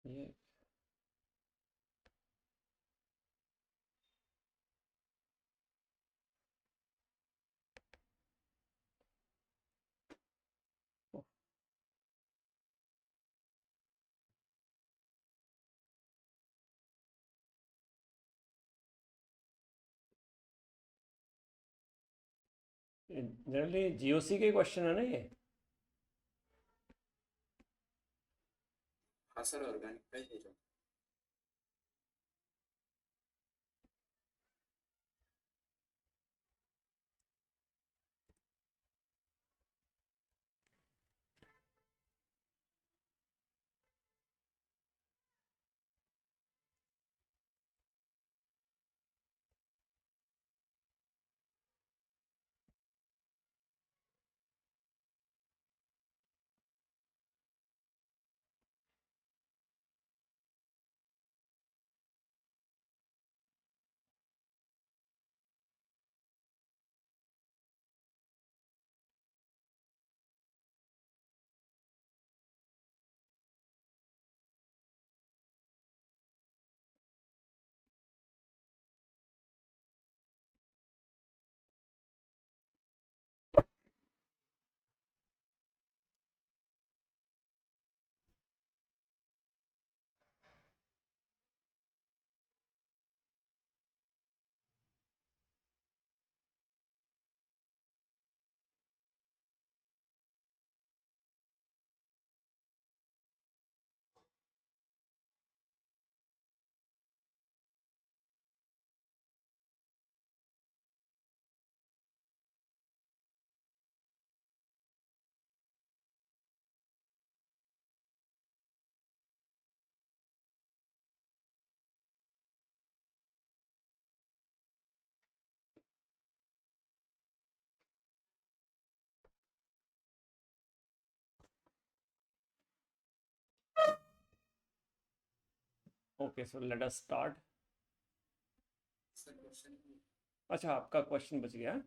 ये generally GOC के question है ना ये। हाँ सर, ऑर्गेनिक का ही है जो। Okay, so let us start. Sir question अच्छा, आपका क्वेश्चन बच गया।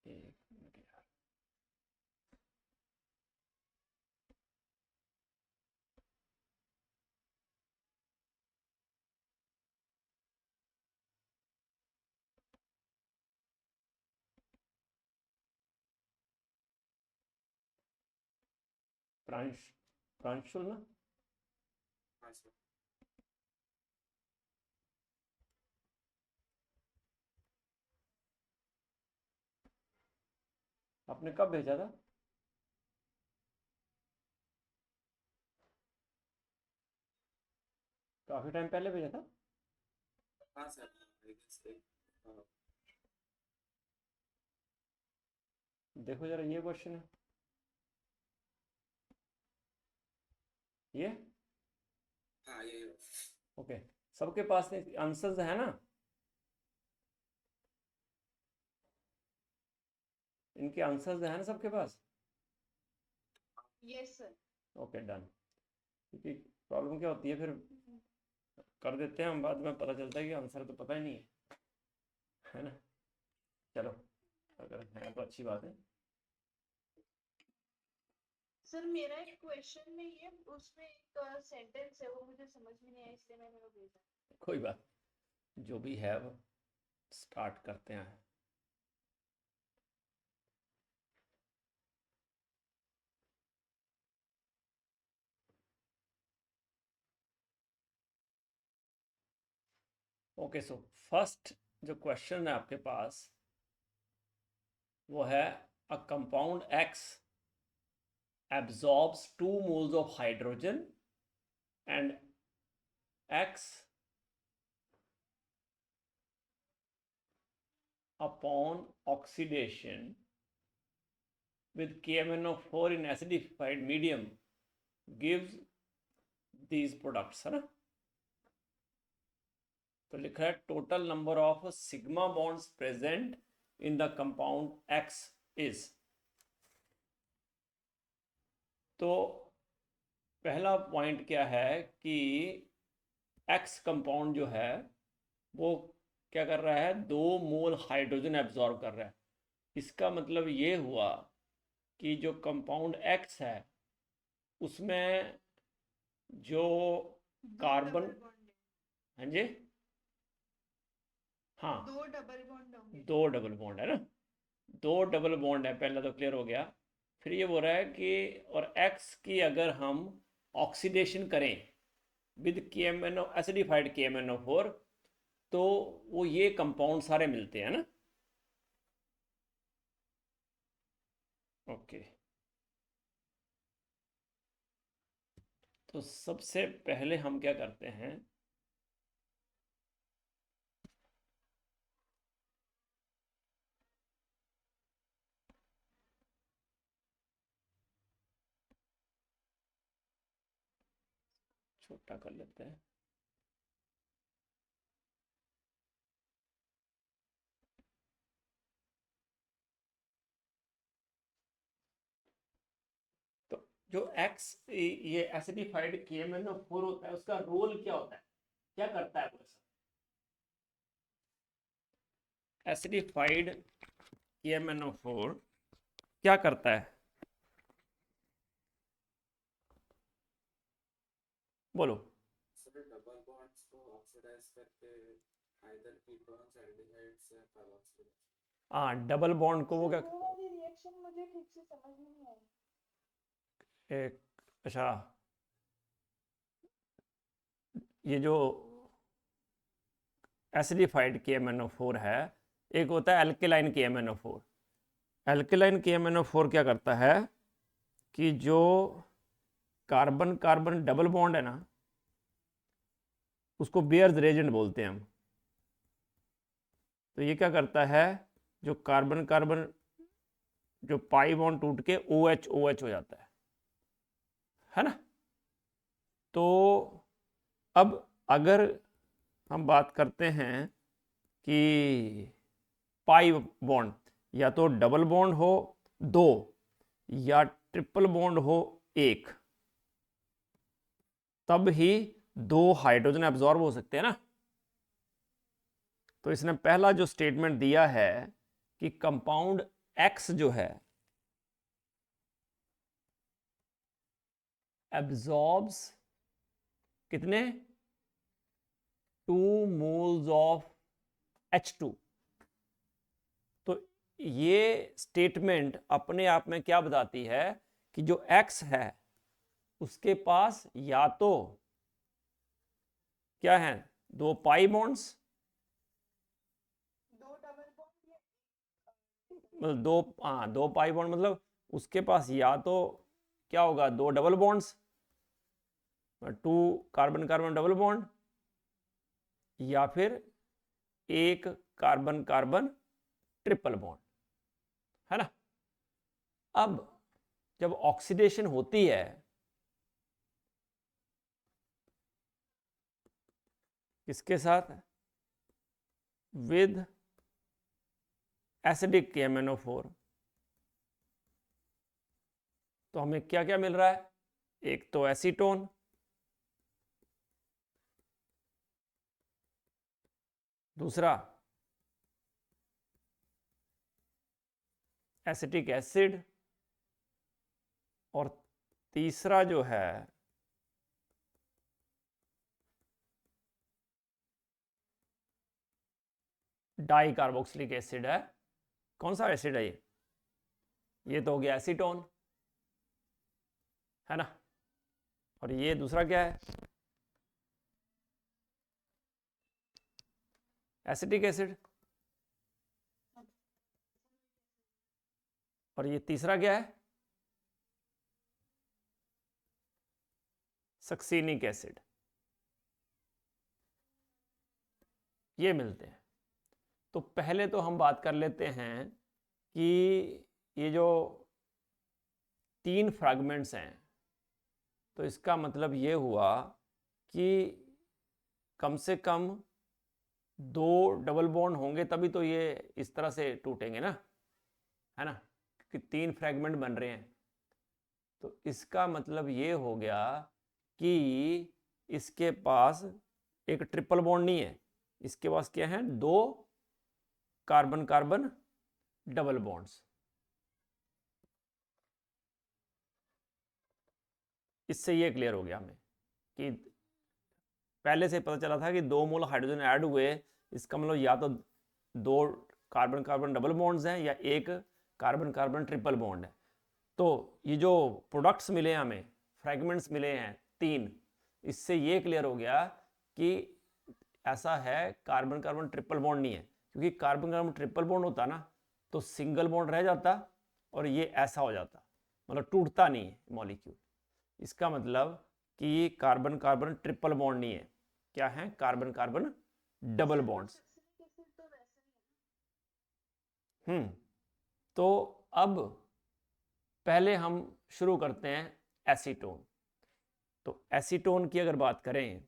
एक मिनट यार। प्रांश प्रांशुल ना। हाँ सर। आपने कब भेजा था? काफी टाइम पहले भेजा था। हाँ सर, I guess देखो जरा, ये क्वेश्चन है ये। हाँ ये। ओके, सबके पास आंसर्स है ना? इनके आंसर्स है ना सबके पास? Yes sir. Okay, done. क्योंकि प्रॉब्लम क्या होती है फिर, कर देते हैं हम, बाद में पता चलता है कि आंसर तो पता ही नहीं है ना? चलो, अगर है तो अच्छी बात है। सर मेरा एक क्वेश्चन में ये उसमें एक सेंटेंस है वो मुझे समझ में नहीं आया इसलिए मैंने वो भेजा। कोई बात, जो भी है वो स्टार्ट करते हैं। ओके, सो फर्स्ट जो क्वेश्चन है आपके पास वो है, a compound x absorbs 2 moles of hydrogen and X upon oxidation with KMnO4 in acidified medium gives these products, है ना? तो लिखा है total number of sigma bonds present in the compound X is. तो पहला पॉइंट क्या है कि एक्स कंपाउंड जो है वो क्या कर रहा है, 2 मोल हाइड्रोजन एब्जॉर्ब कर रहा है। इसका मतलब ये हुआ कि जो कंपाउंड एक्स है उसमें जो कार्बन, डबल बॉन्ड हाँ जी, हाँ, दो डबल बॉन्ड होंगे। 2 डबल बॉन्ड है ना, 2 डबल बॉन्ड है, पहला तो क्लियर हो गया। फिर ये बोल रहा है कि और एक्स की अगर हम ऑक्सीडेशन करें विद KMnO एसिडिफाइड KMnO4 तो वो ये कंपाउंड सारे मिलते हैं ना। ओके, तो सबसे पहले हम क्या करते हैं, छोटा कर लेते हैं। तो जो एक्स ये एसिडिफाइड KMnO4 होता है उसका रोल क्या होता है, क्या करता है वो? एसिडिफाइड KMnO4 क्या करता है, बोलो। सर डबल बॉन्ड्स को ऑक्सीडाइज करके आइदर कीटोन्स एल्डिहाइड्स या कार्बोक्सिल। हाँ, डबल बॉन्ड को वो क्या, वो वाली रिएक्शन मुझे ठीक से समझ में नहीं आई। एक, अच्छा, ये जो एसिडिफाइड KMnO4 है, एक होता है एल्केलाइन KMnO4। एल्केलाइन KMnO4 क्या करता है कि जो कार्बन कार्बन डबल बॉन्ड है ना, उसको बेयर्स रेजेंट बोलते हैं हम। तो ये क्या करता है, जो कार्बन कार्बन जो पाई बॉन्ड टूट के OH OH हो जाता है ना। तो अब अगर हम बात करते हैं कि पाई बॉन्ड या तो डबल बॉन्ड हो 2 या ट्रिपल बॉन्ड हो 1, तब ही 2 हाइड्रोजन एब्जॉर्ब हो सकते हैं ना। तो इसने पहला जो स्टेटमेंट दिया है कि कंपाउंड एक्स जो है एब्जॉर्ब्स कितने, 2 मोल्स ऑफ H2। तो ये स्टेटमेंट अपने आप में क्या बताती है कि जो एक्स है उसके पास या तो क्या है, 2 पाई बॉन्ड्स, दो डबल बॉन्ड या मतलब 2, हाँ 2 पाई बॉन्ड, मतलब उसके पास या तो क्या होगा, 2 double bonds, 2 carbon carbon double bond, या फिर 1 कार्बन कार्बन ट्रिपल बॉन्ड, है ना। अब जब ऑक्सीडेशन होती है किसके साथ, विद एसिडिक KMnO4, तो हमें क्या क्या मिल रहा है, एक तो एसीटोन, दूसरा एसिटिक एसिड, और तीसरा जो है डाई कार्बोक्सिलिक एसिड है। कौन सा एसिड है ये तो हो गया एसीटोन, है ना। और ये दूसरा क्या है, एसिटिक एसिड, और ये तीसरा क्या है, सक्सीनिक एसिड। ये मिलते हैं। तो पहले तो हम बात कर लेते हैं कि ये जो 3 फ्रैगमेंट्स हैं, तो इसका मतलब ये हुआ कि कम से कम 2 डबल बॉन्ड होंगे तभी तो ये इस तरह से टूटेंगे ना, है ना, कि 3 फ्रैगमेंट बन रहे हैं। तो इसका मतलब ये हो गया कि इसके पास एक ट्रिपल बॉन्ड नहीं है, इसके पास क्या है, 2 कार्बन कार्बन डबल बॉन्ड्स। इससे ये क्लियर हो गया हमें कि पहले से पता चला था कि 2 मोल हाइड्रोजन ऐड हुए, इसका मतलब या तो 2 कार्बन कार्बन डबल बॉन्ड्स हैं या 1 कार्बन कार्बन ट्रिपल बॉन्ड है। तो ये जो प्रोडक्ट्स मिले हमें, फ्रैगमेंट्स मिले हैं 3, इससे ये क्लियर हो गया कि ऐसा है कार्बन कार्बन ट्रिपल बॉन्ड नहीं है, क्योंकि कार्बन कार्बन ट्रिपल बॉन्ड होता ना तो सिंगल बॉन्ड रह जाता और ये ऐसा हो जाता, मतलब टूटता नहीं है मॉलिक्यूल। इसका मतलब कि कार्बन कार्बन ट्रिपल बॉन्ड नहीं है, क्या है, कार्बन कार्बन डबल बॉन्ड्स। तो अब पहले हम शुरू करते हैं एसीटोन। तो एसीटोन की अगर बात करें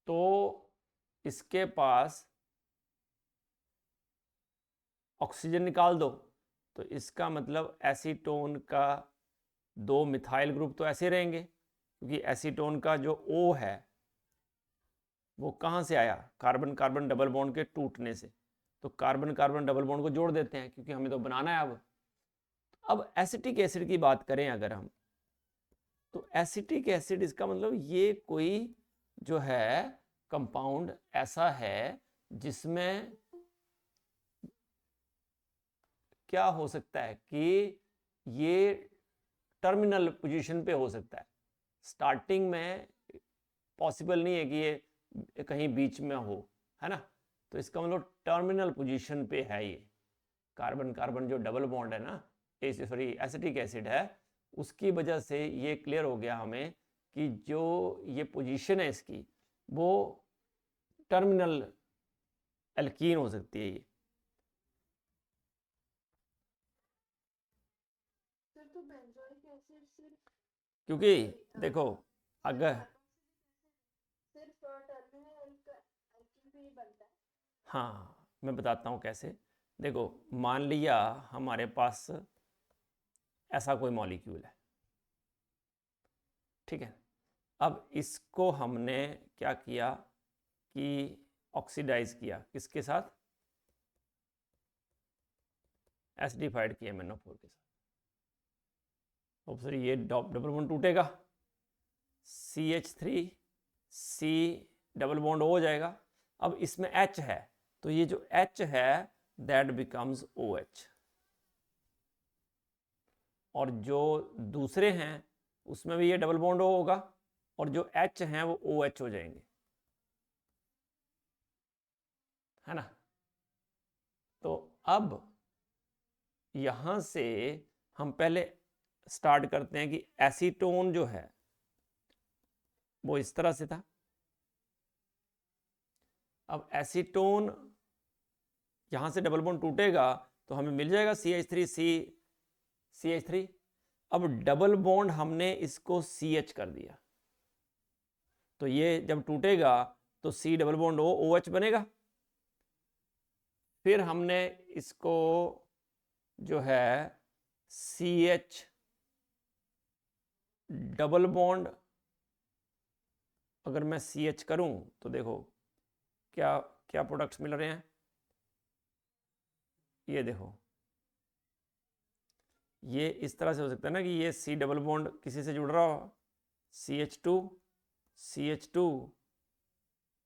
तो इसके पास ऑक्सीजन निकाल दो, तो इसका मतलब एसीटोन का 2 मिथाइल ग्रुप तो ऐसे रहेंगे, क्योंकि एसीटोन का जो O है वो कहाँ से आया, कार्बन कार्बन डबल बॉन्ड के टूटने से। तो कार्बन कार्बन डबल बॉन्ड को जोड़ देते हैं, क्योंकि हमें तो बनाना है। अब एसिटिक एसिड की बात करें अगर हम, तो एसिटिक एसिड इसका मतलब ये कोई जो है कंपाउंड ऐसा है जिसमें क्या हो सकता है कि ये टर्मिनल पोजीशन पे हो सकता है, स्टार्टिंग में पॉसिबल नहीं है कि ये कहीं बीच में हो, है ना। तो इसका मतलब टर्मिनल पोजीशन पे है ये कार्बन कार्बन जो डबल बॉन्ड है ना, सॉरी एसिटिक एसिड है, उसकी वजह से ये क्लियर हो गया हमें कि जो ये पोजीशन है इसकी वो टर्मिनल एल्कीन हो सकती है ये। तो बेंजोइक एसिड सिर्फ क्योंकि देखो अगर सिर्फ टर्मिनल एल्कीन पे ही बनता है। हाँ मैं बताता हूँ कैसे। देखो मान लिया हमारे पास ऐसा कोई मॉलिक्यूल है, ठीक है। अब इसको हमने क्या किया कि ऑक्सीडाइज किया, किसके साथ, एसिडिफाइड किया MnO4 के साथ। सॉरी ये डबल बॉन्ड टूटेगा, CH3 C डबल बॉन्ड हो जाएगा। अब इसमें H है, तो ये जो H है दैट बिकम्स OH, और जो दूसरे हैं उसमें भी ये डबल बॉन्ड होगा और जो H हैं वो OH हो जाएंगे, है ना। तो अब यहां से हम पहले स्टार्ट करते हैं कि एसीटोन जो है वो इस तरह से था। अब एसीटोन यहां से डबल बॉन्ड टूटेगा तो हमें मिल जाएगा CH3। अब डबल बॉन्ड हमने इसको CH कर दिया, तो ये जब टूटेगा तो C डबल बॉन्ड OH बनेगा। फिर हमने इसको जो है CH डबल बॉन्ड अगर मैं CH करूं तो देखो क्या क्या प्रोडक्ट्स मिल रहे हैं, ये देखो ये इस तरह से हो सकता है ना कि ये C डबल बॉन्ड किसी से जुड़ रहा हो, CH2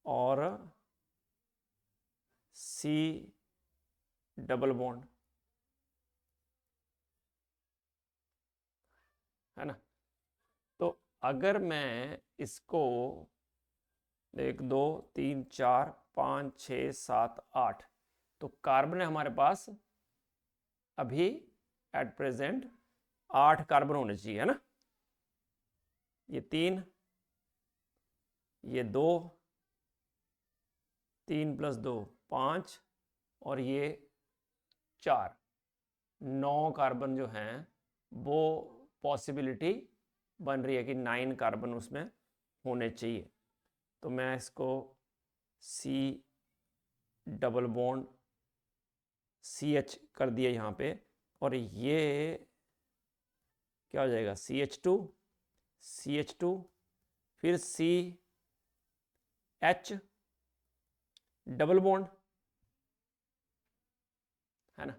और C डबल बॉन्ड, है ना। तो अगर मैं इसको 1 2 3 4 5 6 7 8, तो कार्बन है हमारे पास अभी एट प्रेजेंट 8 कार्बन होने चाहिए, है ना। ये 3, ये 2, 3 + 2 5 और ये 4, 9 कार्बन जो हैं वो पॉसिबिलिटी बन रही है कि 9 कार्बन उसमें होने चाहिए। तो मैं इसको C डबल बॉन्ड CH कर दिया यहाँ पे, और ये क्या हो जाएगा, CH2 फिर CH डबल बॉन्ड है ना,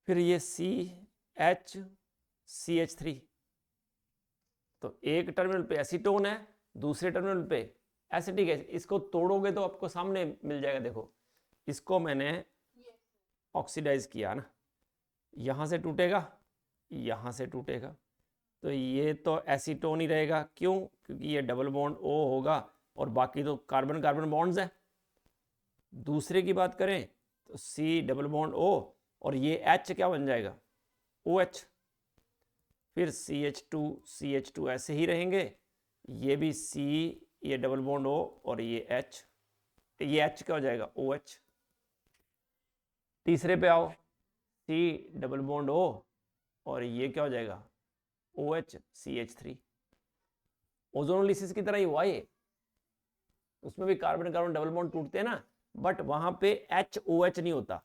फिर ये CH3। तो एक टर्मिनल पे एसीटोन है, दूसरे टर्मिनल पे एसिटिक है। इसको तोड़ोगे तो आपको सामने मिल जाएगा। देखो इसको मैंने ऑक्सीडाइज किया ना, यहाँ से टूटेगा, यहाँ से टूटेगा, तो ये तो एसीटोन ही रहेगा। क्यों? क्योंकि ये डबल बॉन्ड O होगा और बाकी तो कार्बन कार्बन बॉन्ड्स हैं। दूसरे की बात करें तो C डबल बॉन्ड O और ये H क्या बन जाएगा, OH। फिर CH2 ऐसे ही रहेंगे, ये भी C, ये डबल बॉन्ड O और ये H, ये H क्या हो जाएगा, OH। तीसरे पे आओ, C डबल बॉन्ड O और ये क्या हो जाएगा, OH CH3। ओजोनोलिसिस की तरह ही हुआ ये, उसमें भी कार्बन कार्बन डबल बॉन्ड टूटते हैं ना, बट वहां पे HOH नहीं होता।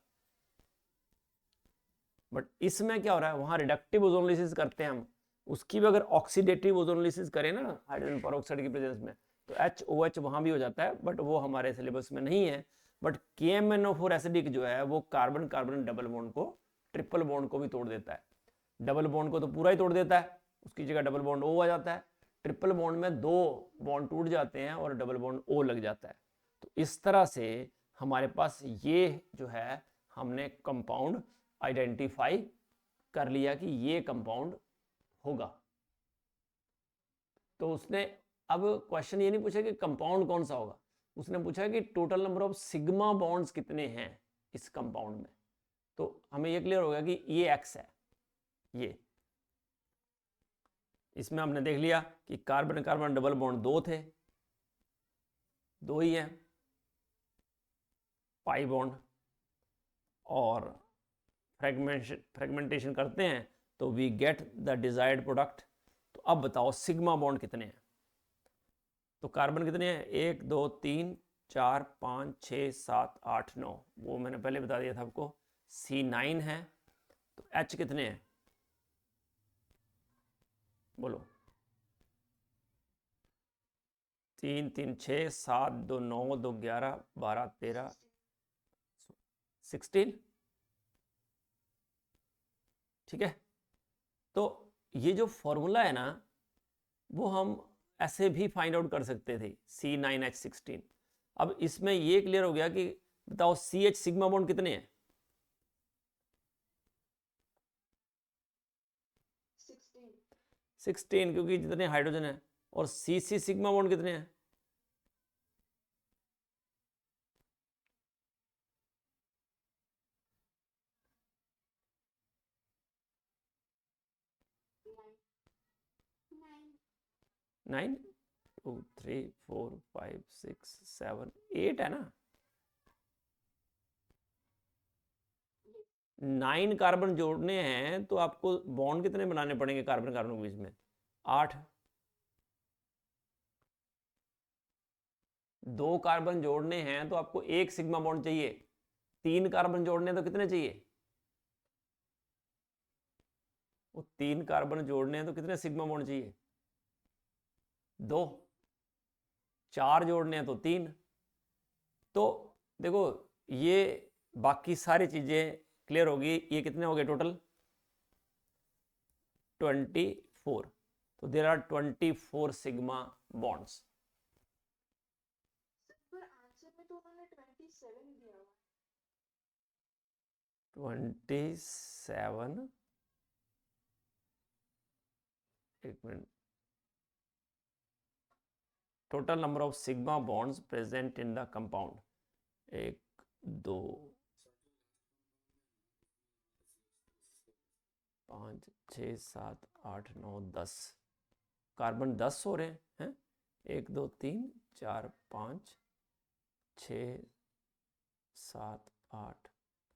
बट इसमें क्या हो रहा है, वहां रिडक्टिव ओजोनोलिसिस करते हैं हम, उसकी भी अगर ऑक्सीडेटिव ओजोनोलिसिस करें ना हाइड्रोजन पेरोक्साइड की प्रेजेंस में, तो HOH वहां भी हो जाता है, बट वो हमारे सिलेबस में नहीं है। बट KMnO4 एसिडिक जो है वो कार्बन कार्बन डबल बॉन्ड को, ट्रिपल बॉन्ड को भी तोड़ देता है। डबल बॉन्ड को तो पूरा ही तोड़ देता है, उसकी जगह डबल बॉन्ड O आ जाता है। ट्रिपल बॉन्ड में 2 बॉन्ड टूट जाते हैं और डबल बॉन्ड O लग जाता है। तो इस तरह से हमारे पास ये जो है, हमने कंपाउंड आइडेंटिफाई कर लिया कि ये कंपाउंड होगा। तो उसने अब क्वेश्चन ये नहीं पूछा कि कंपाउंड कौन सा होगा, उसने पूछा कि total number of sigma bonds कितने हैं इस कंपाउंड में। तो हमें ये क्लियर हो गया कि ये X है। ये इसमें हमने देख लिया कि कार्बन कार्बन डबल बॉन्ड 2 थे, 2 ही है, पाई बॉन्ड, और फ्रेगमेंटेशन करते हैं तो we get the desired product. तो अब बताओ सिग्मा बॉन्ड कितने हैं। तो कार्बन कितने हैं, 1 2 3 4 5 6 7 8 9, वो मैंने पहले बता दिया था आपको, C9 है। तो H कितने हैं, बोलो, 3 3 6 7 2 9 2 11 12 13 16। ठीक है, तो ये जो फॉर्मूला है ना, वो हम ऐसे भी फाइंड आउट कर सकते थे, C9H16। अब इसमें ये क्लियर हो गया कि बताओ CH सिग्मा बॉन्ड कितने हैं, 16 क्योंकि जितने हाइड्रोजन है। और CC सिग्मा बॉन्ड कितने हैं, नाइन, 2 3 4 5 6 7 8 है ना। 9 कार्बन जोड़ने हैं तो आपको बॉन्ड कितने बनाने पड़ेंगे कार्बन कार्बन के बीच में, 8। 2 कार्बन जोड़ने हैं तो आपको 1 सिग्मा बॉन्ड चाहिए। 3 कार्बन जोड़ने तो कितने चाहिए, वो 3 कार्बन जोड़ने हैं तो कितने सिग्मा बॉन्ड चाहिए, 2। 4 जोड़ने हैं तो 3। तो देखो ये बाकी सारी चीजें क्लियर होगी। ये कितने हो गए टोटल, 24। तो देयर आर 24 सिग्मा बॉन्ड्स। पर आंसर में तो उन्होंने 27 दिया हुआ। 27, एक minute, total number of sigma bonds present in the compound, 1 2 5 6 7 8 9 10, carbon 10 हो रहे हैं, 1 2 3 4 5 6 7 8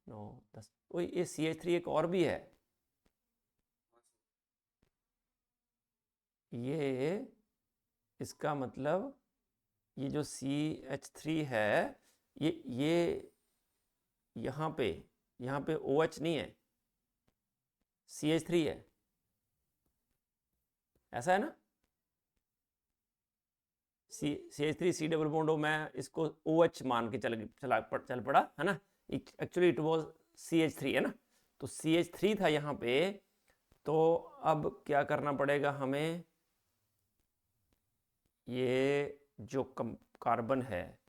9 10। ओ ये CH3 एक और भी है, ये इसका मतलब ये जो CH3 है, ये यहाँ पे OH नहीं है, CH3 है। ऐसा है ना, CH3 C डबल बॉन्ड हो, मैं इसको OH मान के चल पड़ा है ना, एक्चुअली इट वाज CH3 है ना, तो CH3 था यहाँ पे। तो अब क्या करना पड़ेगा हमें, ये जो कार्बन है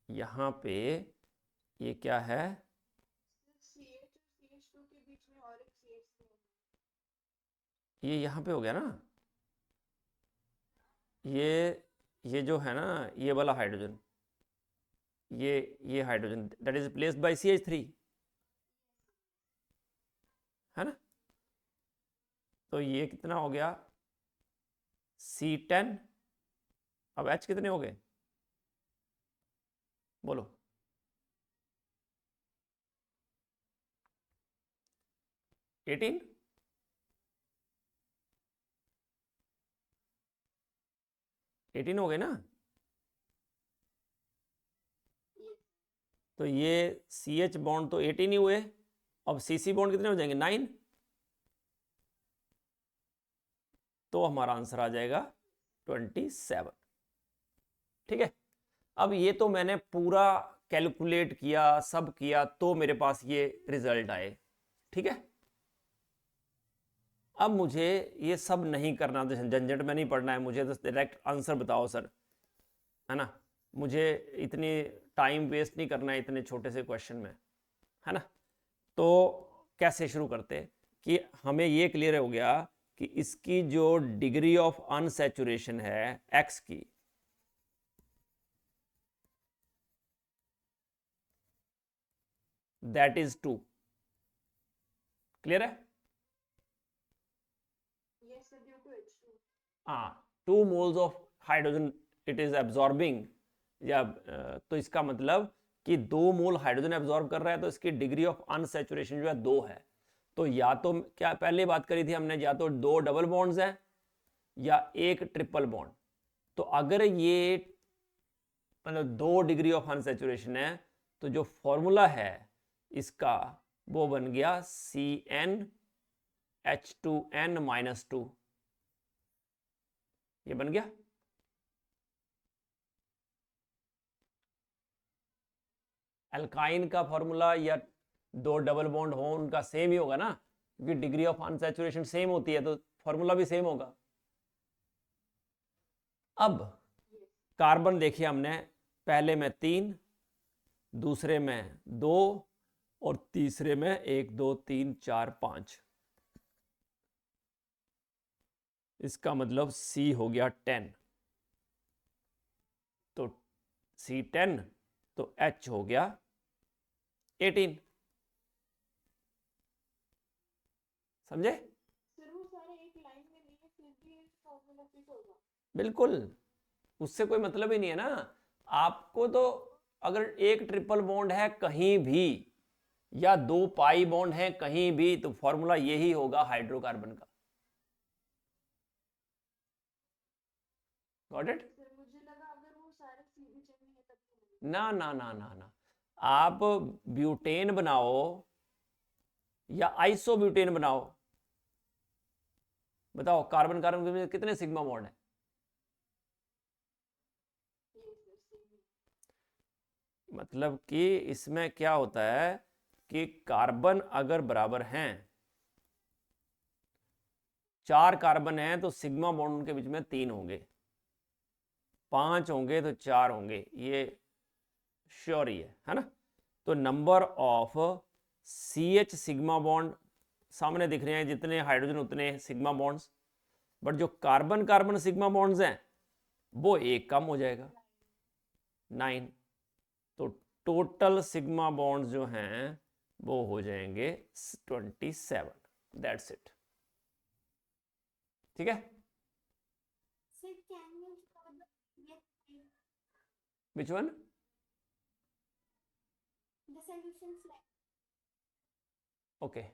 यहाँ पे, ये क्या है, CH और CH2 के बीच में और एक CH3 होगा। ये यहाँ पे हो गया ना, ये जो है ना, ये वाला हाइड्रोजन, ये hydrogen that is placed bye CH3 है ना, तो ये कितना हो गया C10। अब H कितने हो गए बोलो, एटीन, हो गए ना, तो ये CH बॉन्ड तो 18 ही हुए, अब CC बॉन्ड कितने हो जाएंगे 9, तो हमारा आंसर आ जाएगा 27। ठीक है, अब ये तो मैंने पूरा कैलकुलेट किया, सब किया, तो मेरे पास ये रिजल्ट आए। ठीक है, अब मुझे ये सब नहीं करना, झंझट में नहीं पढ़ना है, मुझे तो डायरेक्ट आंसर बताओ सर, है ना, मुझे इतनी टाइम वेस्ट नहीं करना है इतने छोटे से क्वेश्चन में, है ना। तो कैसे शुरू करते कि हमें ये क्लियर हो गया कि इसकी जो डिग्री ऑफ अनसैचुरेशन है X की, दैट इज 2। क्लियर है? Yes, sir, due to H2. हाँ, 2 moles of hydrogen it is absorbing, या तो इसका मतलब कि 2 मोल हाइड्रोजन एब्जॉर्ब कर रहा है, तो इसकी डिग्री ऑफ अनसैचुरेशन जो है 2 है। तो या तो क्या पहले बात करी थी हमने, या तो 2 डबल बॉन्ड्स हैं या 1 ट्रिपल बॉन्ड। तो अगर ये मतलब 2 डिग्री ऑफ अनसैचुरेशन है, तो जो फॉर्मूला है इसका वो बन गया CnH2n-2, ये बन गया। अल्काइन का फॉर्मूला या 2 डबल बॉन्ड हो उनका सेम ही होगा ना, क्योंकि डिग्री ऑफ अनसैचुरेशन सेम होती है, तो फॉर्मूला भी सेम होगा। अब कार्बन देखिए हमने, पहले में 3, दूसरे में 2 और तीसरे में 1 2 3 4 5, इसका मतलब C हो गया 10, तो C10, तो H हो गया 18। समझे? सर वो सारे एक लाइन में नहीं है, फिर भी फॉर्मूला फिट होगा। बिल्कुल, उससे कोई मतलब ही नहीं है ना। आपको तो अगर एक ट्रिपल बॉन्ड है कहीं भी या 2 पाई बॉन्ड है कहीं भी, तो फॉर्मूला यही होगा हाइड्रोकार्बन का। Got it? सर मुझे लगा अगर वो सारे सीधे चलनी है तब ना ना ना ना ना, आप ब्यूटेन बनाओ या आइसोब्यूटेन बनाओ, बताओ कार्बन कार्बन के बीच कितने सिग्मा बॉन्ड है? मतलब कि इसमें क्या होता है कि कार्बन अगर बराबर हैं, 4 कार्बन हैं तो सिग्मा बॉन्ड उनके बीच में 3 होंगे, 5 होंगे तो 4 होंगे, ये श्योर ही है ना। तो number of CH sigma bond सामने दिख रहे हैं, जितने हाइड्रोजन उतने सिग्मा बॉन्ड्स, बट जो कार्बन कार्बन सिग्मा बॉन्ड्स हैं वो एक कम हो जाएगा 9, तो टोटल सिग्मा बॉन्ड्स जो हैं वो हो जाएंगे 27। That's it. ठीक है, Sir, can you show the which one? solution slide? Okay.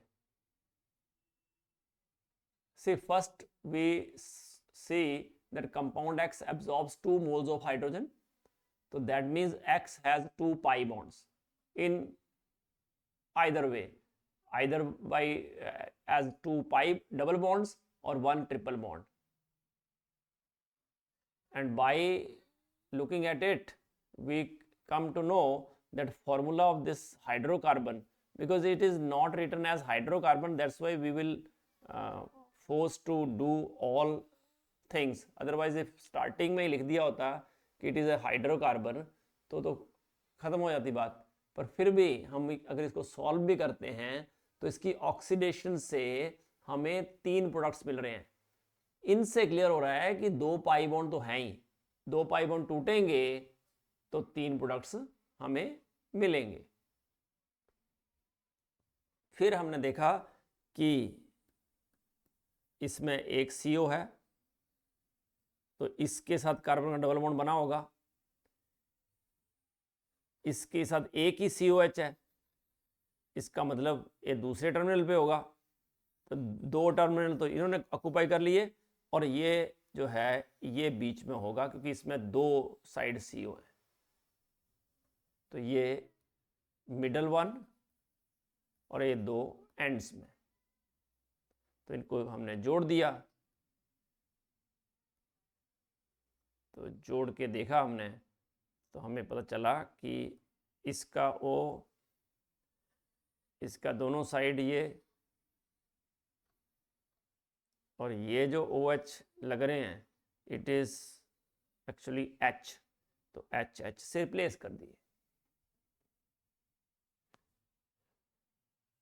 See, first we see that compound X absorbs 2 moles of hydrogen. So that means X has 2 pi bonds in either way, either by as 2 pi double bonds और 1 triple bond. And by looking at it, we come to know that formula of this hydrocarbon, because it is not written as hydrocarbon, that's why we will forced to do all things. Otherwise if starting में ही लिख दिया होता कि it is a hydrocarbon तो ख़त्म हो जाती बात. पर फिर भी हम अगर इसको सॉल्व भी करते हैं तो इसकी ऑक्सीडेशन से हमें 3 प्रोडक्ट्स मिल रहे हैं. इनसे क्लियर हो रहा है कि 2 पाई बॉन्ड तो हैं ही, 2 पाई बॉन्ड टूटेंगे तो 3 प्रोडक्ट्स हमें मिलेंगे. फिर हमने देखा कि इसमें एक CO है तो इसके साथ कार्बन का डबल बॉन्ड बना होगा, इसके साथ एक ही COH है, इसका मतलब ये दूसरे टर्मिनल पे होगा. तो 2 टर्मिनल तो इन्होंने ऑक्यूपाई कर लिए और ये जो है ये बीच में होगा क्योंकि इसमें 2 साइड CO है. तो ये मिडल वन और ये 2 एंड्स में, तो इनको हमने जोड़ दिया. तो जोड़ के देखा हमने तो हमें पता चला कि इसका O, इसका दोनों साइड ये और ये जो OH लग रहे हैं इट इज एक्चुअली H, तो H से रिप्लेस कर दिए.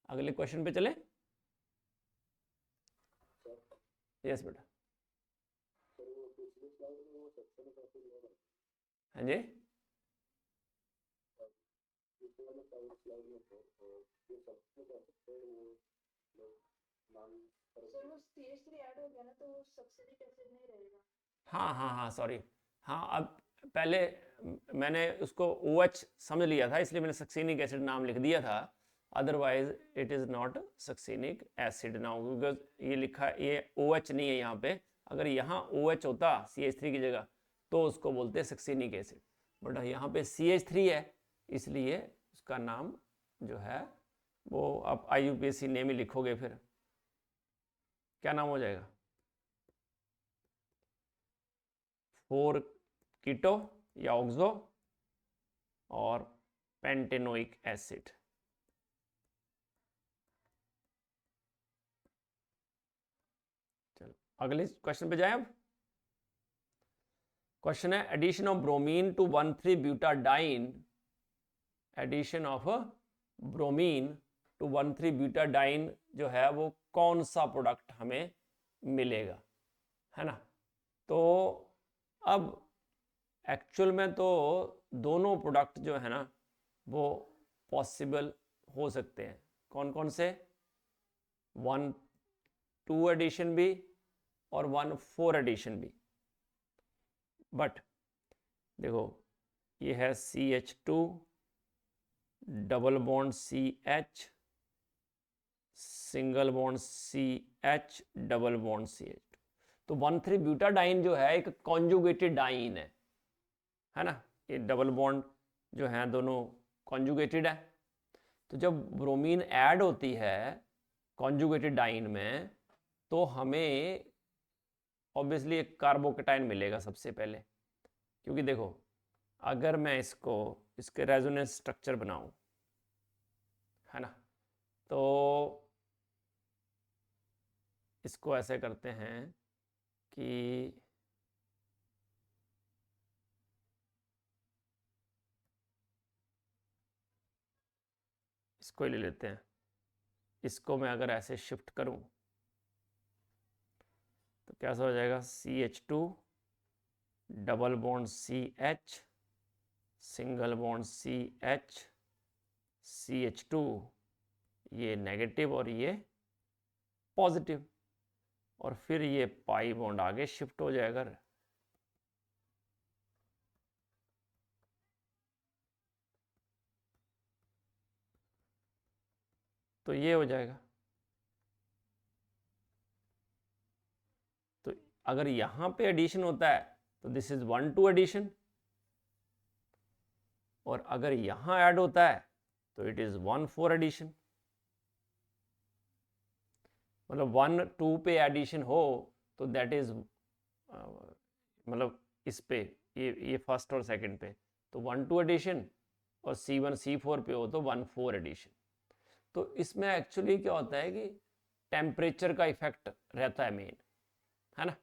अगले क्वेश्चन पे चले. यस बेटा. हाँ जी. सर वो CH3 ऐड हो गया ना तो वो सक्सेनिक एसिड नहीं रहेगा. हाँ सॉरी. हाँ अब पहले मैंने उसको OH समझ लिया था इसलिए मैंने सक्सेनिक एसिड नाम लिख दिया था. Otherwise it is not succinic acid now because ये लिखा ये OH नहीं है यहाँ पे. अगर यहाँ OH होता CH3 की जगह तो उसको बोलते हैं सक्सेनिक एसिड, बट यहाँ पे CH3 है इसलिए उसका नाम जो है वो आप IUPAC नेम ही लिखोगे. फिर क्या नाम हो जाएगा? 4 कीटो या ऑक्सो और पेंटेनोइक एसिड. चलो अगले क्वेश्चन पे जाएं. अब क्वेश्चन है एडिशन ऑफ ब्रोमीन टू 1,3-ब्यूटाडाइन. एडिशन ऑफ ब्रोमीन टू 1,3-ब्यूटाडाइन जो है वो कौन सा प्रोडक्ट हमें मिलेगा, है ना. तो अब एक्चुअल में तो दोनों प्रोडक्ट जो है ना वो पॉसिबल हो सकते हैं. कौन कौन से? 1,2 एडिशन भी और 1,4 एडिशन भी. बट देखो ये है CH2 double bond CH, single bond CH, double bond CH. तो 1,3-ब्यूटाडाइन जो है एक कॉन्जुगेटेड डाइन है ना. ये डबल बॉन्ड जो है दोनों कॉन्जुगेटेड है. तो जब ब्रोमीन ऐड होती है कॉन्जुगेटेड डाइन में तो हमें ऑब्वियसली एक कार्बोकेटाइन मिलेगा सबसे पहले. क्योंकि देखो अगर मैं इसको इसके रेजोनेंस स्ट्रक्चर बनाऊं, है ना, तो इसको ऐसे करते हैं कि इसको ही ले लेते हैं. इसको मैं अगर ऐसे शिफ्ट करूं तो कैसा हो जाएगा? CH2 double bond CH, single bond CH, CH2 ये नेगेटिव और ये पॉजिटिव, और फिर ये पाई बॉन्ड आगे शिफ्ट हो जाएगा. तो ये हो जाएगा. तो अगर यहाँ पे एडिशन होता है तो दिस इज 1,2 एडिशन, और अगर यहाँ ऐड होता है तो इट इज 1,4 एडिशन. मतलब 1 2 पे एडिशन हो तो दैट इज मतलब इस पे ये फर्स्ट और सेकंड पे तो 1 2 एडिशन, और C1 C4 पे हो तो 1 4 एडिशन। तो इसमें एक्चुअली क्या होता है कि टेम्परेचर का इफेक्ट रहता है मेन, है ना।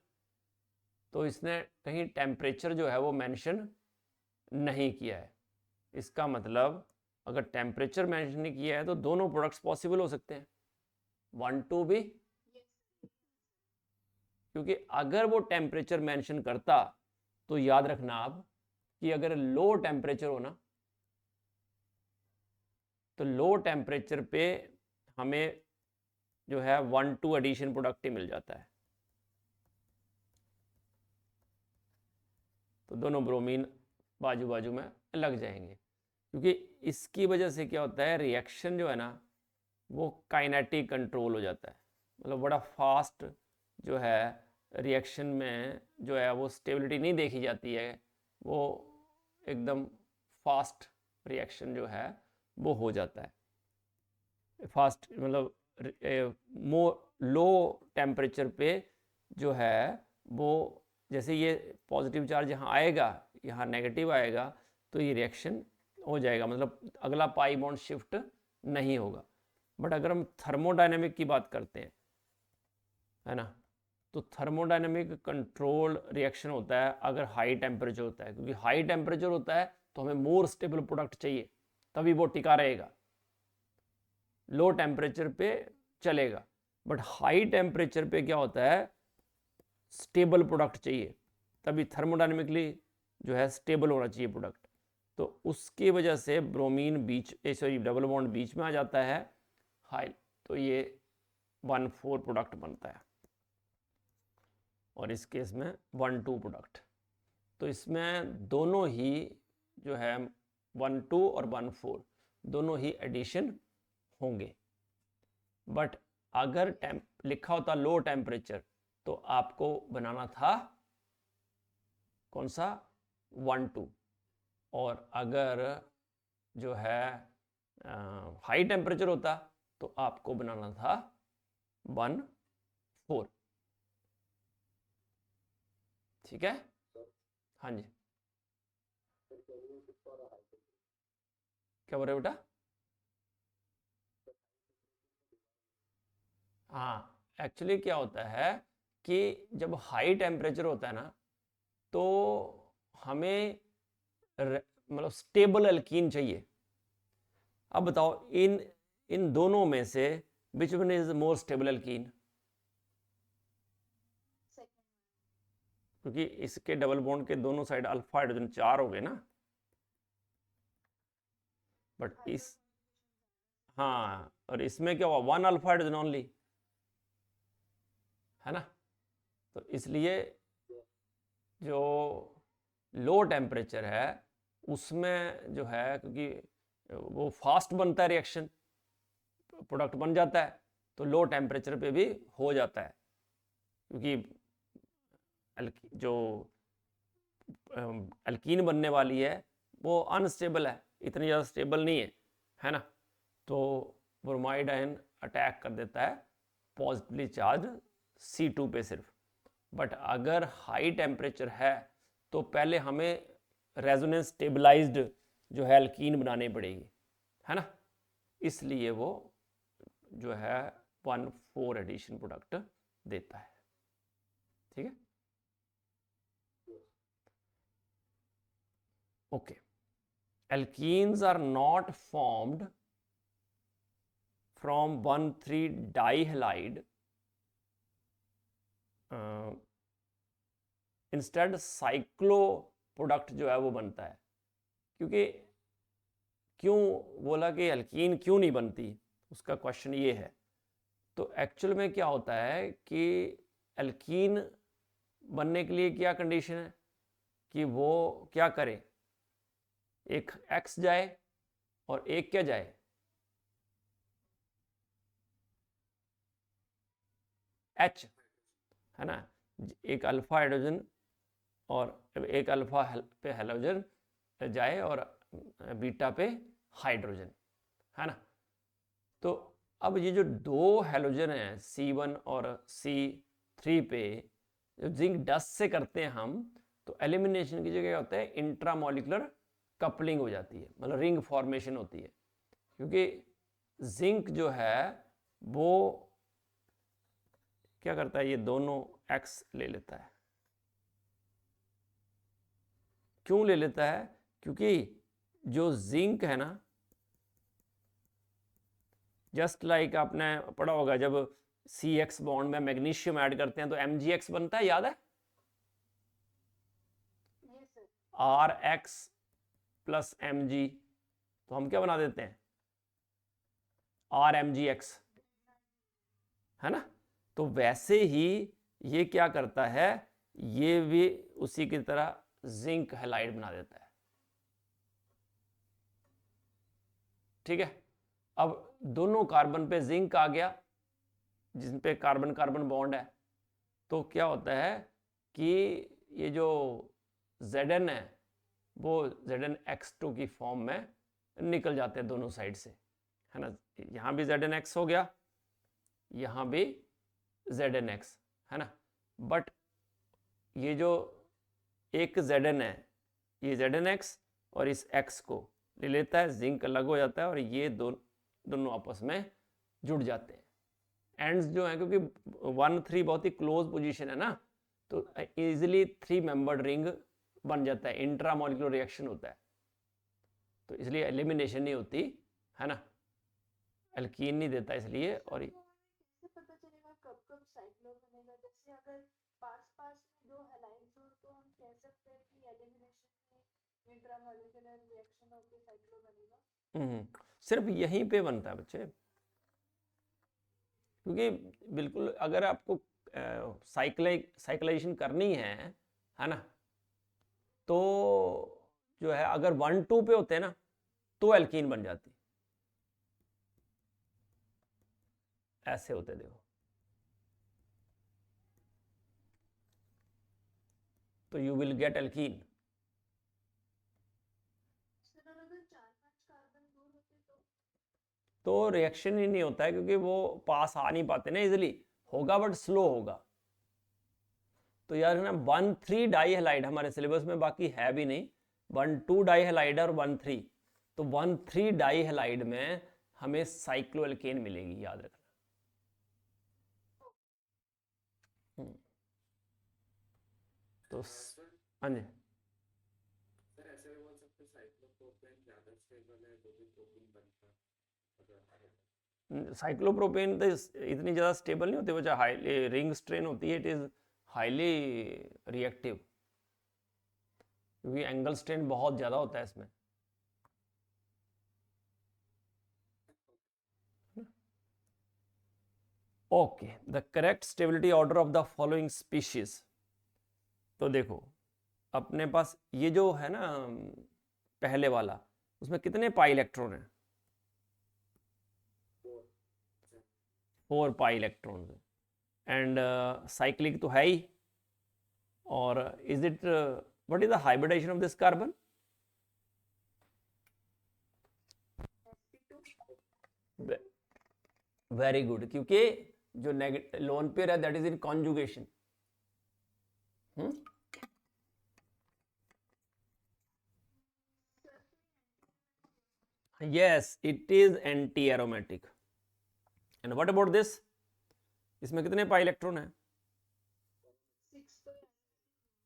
तो इसने कहीं टेम्परेचर जो है वो मेंशन नहीं किया है। इसका मतलब अगर टेम्परेचर मेंशन नहीं किया है तो दोनों प्रोडक्ट्स पॉसिबल हो सकते हैं, 1 2 भी। क्योंकि अगर वो टेम्परेचर मेंशन करता तो याद रखना आप कि अगर लो टेम्परेचर हो ना, तो लो टेम्परेचर पे हमें जो है 1 2 एडिशन प्रोडक्ट ही मिल जाता है। तो दोनों ब्रोमीन बाजू बाजू में लग जाएंगे, क्योंकि इसकी वजह से क्या होता है, रिएक्शन जो है ना वो काइनेटिक कंट्रोल हो जाता है। मतलब बड़ा फास्ट जो है रिएक्शन में जो है वो स्टेबिलिटी नहीं देखी जाती है, वो एकदम फास्ट रिएक्शन जो है वो हो जाता है। फास्ट मतलब लो टेम्परेचर पे जो है वो, जैसे ये पॉजिटिव चार्ज यहाँ आएगा, यहाँ नेगेटिव आएगा, तो ये रिएक्शन हो जाएगा, मतलब अगला पाई बॉन्ड शिफ्ट नहीं होगा। बट अगर हम थर्मोडायनेमिक की बात करते हैं, है ना, तो थर्मोडायनेमिक कंट्रोल रिएक्शन होता है अगर हाई टेम्परेचर होता है, क्योंकि हाई टेम्परेचर होता है तो हमें मोर स्टेबल प्रोडक्ट चाहिए, तभी वो टिका रहेगा। लो टेम्परेचर पे चलेगा, बट हाई टेम्परेचर पे क्या होता है, स्टेबल प्रोडक्ट चाहिए, तभी थर्मोडायनेमिकली जो है स्टेबल होना चाहिए प्रोडक्ट। तो उसकी वजह से ब्रोमीन बीच सॉरी डबल बॉन्ड बीच में आ जाता है हाई, तो ये 1 4 प्रोडक्ट बनता है, और इस केस में 1 2 प्रोडक्ट। तो इसमें दोनों ही जो है 1 2 और 1 4 दोनों ही एडिशन होंगे। बट अगर लिखा होता लो टेम्परेचर तो आपको बनाना था कौन सा, 1 2, और अगर जो है हाई टेम्परेचर होता तो आपको बनाना था 1 4। ठीक है, हाँ जी, क्या बोल रहे हो बेटा? हाँ, एक्चुअली क्या होता है कि जब हाई टेम्परेचर होता है ना, तो हमें मतलब स्टेबल एल्कीन चाहिए। अब बताओ इन दोनों में से which one is more stable alkene? क्योंकि इसके डबल बॉन्ड के दोनों साइड अल्फा हाइड्रोजन 4 हो गए ना, बट इस, हाँ, और इसमें क्या हुआ, 1 अल्फा हाइड्रोजन ओनली, है ना। तो इसलिए जो लो टेम्परेचर है उसमें जो है, क्योंकि वो फास्ट बनता है रिएक्शन, प्रोडक्ट बन जाता है, तो लो टेम्परेचर पे भी हो जाता है, क्योंकि जो अल्कीन बनने वाली है वो अनस्टेबल है, इतनी ज़्यादा स्टेबल नहीं है ना। तो ब्रोमाइड आयन अटैक कर देता है पॉजिटिवली चार्ज C2 पे सिर्फ। बट अगर हाई टेम्परेचर है तो पहले हमें रेजोनेंस स्टेबलाइज्ड जो है अल्कीन बनानी पड़ेगी, है ना। इसलिए वो जो है 1 4 एडिशन प्रोडक्ट देता है। ठीक है, okay. Alkenes are not formed from 1 3 dihalide, instead cyclo product जो है वो बनता है। क्योंकि क्यों बोला कि एल्कीन क्यों नहीं बनती, उसका क्वेश्चन ये है। तो एक्चुअल में क्या होता है कि एल्कीन बनने के लिए क्या कंडीशन है कि वो क्या करे, एक X जाए और एक क्या जाए, H, है ना। एक अल्फा हाइड्रोजन और एक अल्फा पे हाइड्रोजन जाए और बीटा पे हाइड्रोजन, है ना। तो अब ये जो दो हैलोजन हैं C1 और C3 पे जो जिंक डस्ट से करते हैं हम, तो एलिमिनेशन की जगह क्या होता है, इंट्रामोलिकुलर कपलिंग हो जाती है, मतलब रिंग फॉर्मेशन होती है, क्योंकि जिंक जो है वो क्या करता है, ये दोनों X ले लेता है। क्यों ले लेता है? क्योंकि जो जिंक है ना, जस्ट लाइक आपने पढ़ा होगा जब CX बॉन्ड में मैग्नीशियम ऐड करते हैं तो MgX बनता है, याद है? ये सर RX प्लस Mg, तो हम क्या बना देते हैं, RMgX, है ना? तो वैसे ही ये क्या करता है, ये भी उसी की तरह जिंक हैलाइड बना देता है। ठीक है, अब दोनों कार्बन पे जिंक आ गया, जिन पे कार्बन कार्बन बॉन्ड है, तो क्या होता है कि ये जो Zn है वो ZnX2 की फॉर्म में निकल जाते हैं दोनों साइड से, है ना? यहाँ भी ZnX हो गया, यहाँ भी ZnX, है ना? बट ये जो एक Zn है, ये ZnX और इस X को ले लेता है, जिंक अलग हो जाता है और ये दोनों आपस में जुड़ जाते हैं। एंड्स जो है, क्योंकि 1-3 बहुत ही क्लोज पोजीशन है ना, तो इजीली 3 मेंबर्ड रिंग बन जाता है, इंट्रामोलिकुलर रिएक्शन होता है, तो इसलिए एलिमिनेशन नहीं होती, है ना? एल्कीन नहीं देता इसलिए। और कैसे पता चलेगा कब कब साइक्लो बनेगा? जैसे अगर पास पास में दो हैलाइड्स हो तो हम कह सकते हैं कि एलिमिनेशन में इंट्रामोलिकुलर रिएक्शन होकर साइक्लो बनेगा। सिर्फ यहीं पे बनता है बच्चे, क्योंकि बिल्कुल अगर आपको साइक्लाइजेशन करनी है ना, तो जो है अगर 1-2 पे होते हैं ना तो एल्कीन बन जाती, ऐसे होते देखो, तो you will get alkene. Sir अगर 4-5 कार्बन दूर होते तो रिएक्शन ही नहीं होता है, क्योंकि वो पास आ नहीं पाते ना इजिली, होगा बट स्लो होगा। तो यार है ना, 1-3 डाई हैलाइड हमारे सिलेबस में बाकी है भी नहीं, 1-2 डाई हैलाइड और 1-3, तो 1-3 डाई हैलाइड में हमें साइक्लोएल्केन मिलेगी, याद रखना। तो हाँ जी, सर ऐसे भी बोल सकते साइक्लोप्रोपेन ज्यादा स्टेबल है, जो भी प्रोटीन बनता है साइक्लोप्रोपेन तो इतनी ज़्यादा स्टेबल नहीं होती बच्चा, हाईली रिंग स्ट्रेन होती है, इट इज़ हाईली रिएक्टिव, क्योंकि एंगल स्ट्रेन बहुत ज़्यादा होता है इसमें। Okay, the correct stability order of the following species. तो देखो अपने पास ये जो है ना पहले वाला, उसमें कितने पाई इलेक्ट्रॉन हैं? 4 पाई इलेक्ट्रॉन है, एंड साइक्लिक तो है ही। और is it what is the hybridisation of this carbon? Very good, क्योंकि जो लोन पेयर है that is in conjugation. yes, it is anti aromatic. and what about this? इसमें कितने पाई इलेक्ट्रॉन है?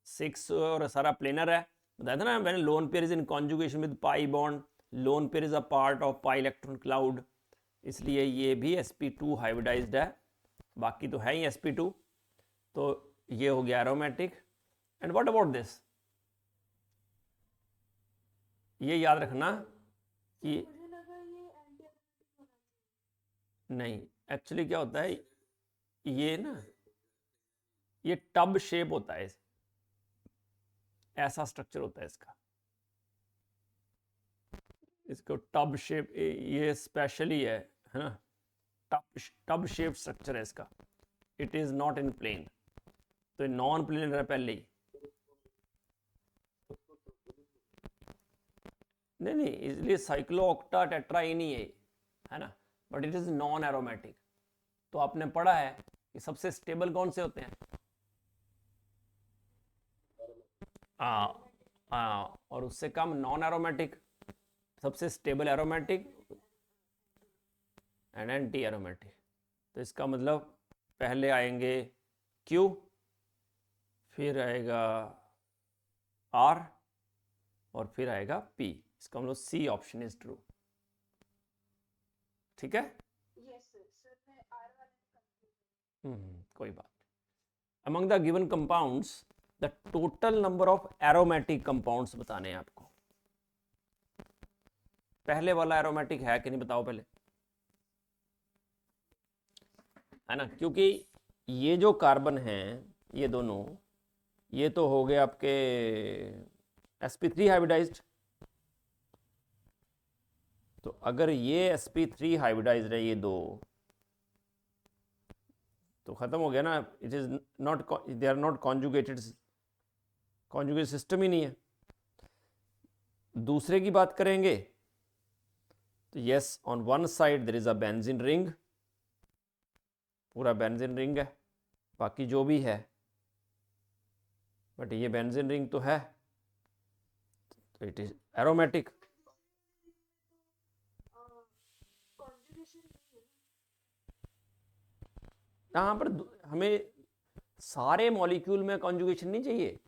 6 और सारा प्लेनर है, बताया था ना मैंने, loan pair is in conjugation with pi bond, loan pair is a part of pi electron cloud, इसलिए ये भी sp2 हाइब्रिडाइज्ड है, बाकी तो है ही sp2, तो ये हो गया aromatic. And what about this? ये याद रखना कि मुझे लगा ये एंटी नहीं, एक्चुअली क्या होता है, ये ना ये टब शेप होता है, ऐसा स्ट्रक्चर होता है इसका, इसको टब शेप, ये स्पेशली है ना, टब शेप स्ट्रक्चर है इसका, it is not in plane, तो नॉन प्लेन है पहले ही। नहीं, इसलिए साइक्लो ऑक्टा टेट्रा ही नहीं है ना, but it is non aromatic. तो आपने पढ़ा है कि सबसे स्टेबल कौन से होते हैं? और उससे कम नॉन एरोमेटिक। सबसे stable aromatic and anti aromatic. तो इसका मतलब पहले आएंगे Q, फिर आएगा R और फिर आएगा P। इसका मतलब C ऑप्शन इज ट्रू। ठीक है? यस सर, सर मैं आर वाले में कंफ्यूज कोई बात। Among the given compounds the total number of aromatic compounds बताने हैं आपको। पहले वाला एरोमेटिक है कि नहीं बताओ पहले, है ना? क्योंकि ये जो कार्बन हैं ये दोनों, ये तो हो गए आपके sp3 हाइब्रिडाइज्ड। तो अगर ये sp3 हाइब्रिडाइज्ड है ये दो, तो खत्म हो गया ना। It is not, they are not conjugated, conjugate system ही नहीं है। दूसरे की बात करेंगे तो yes, on one side there is a benzene ring, पूरा बेंजीन रिंग है, बाकी जो भी है, बट ये बेंजीन रिंग तो है, तो इट इज एरोमेटिक। कॉन्जुगेशन नहीं है। यहाँ पर हमें सारे मॉलिक्यूल में कॉन्जुगेशन नहीं चाहिए।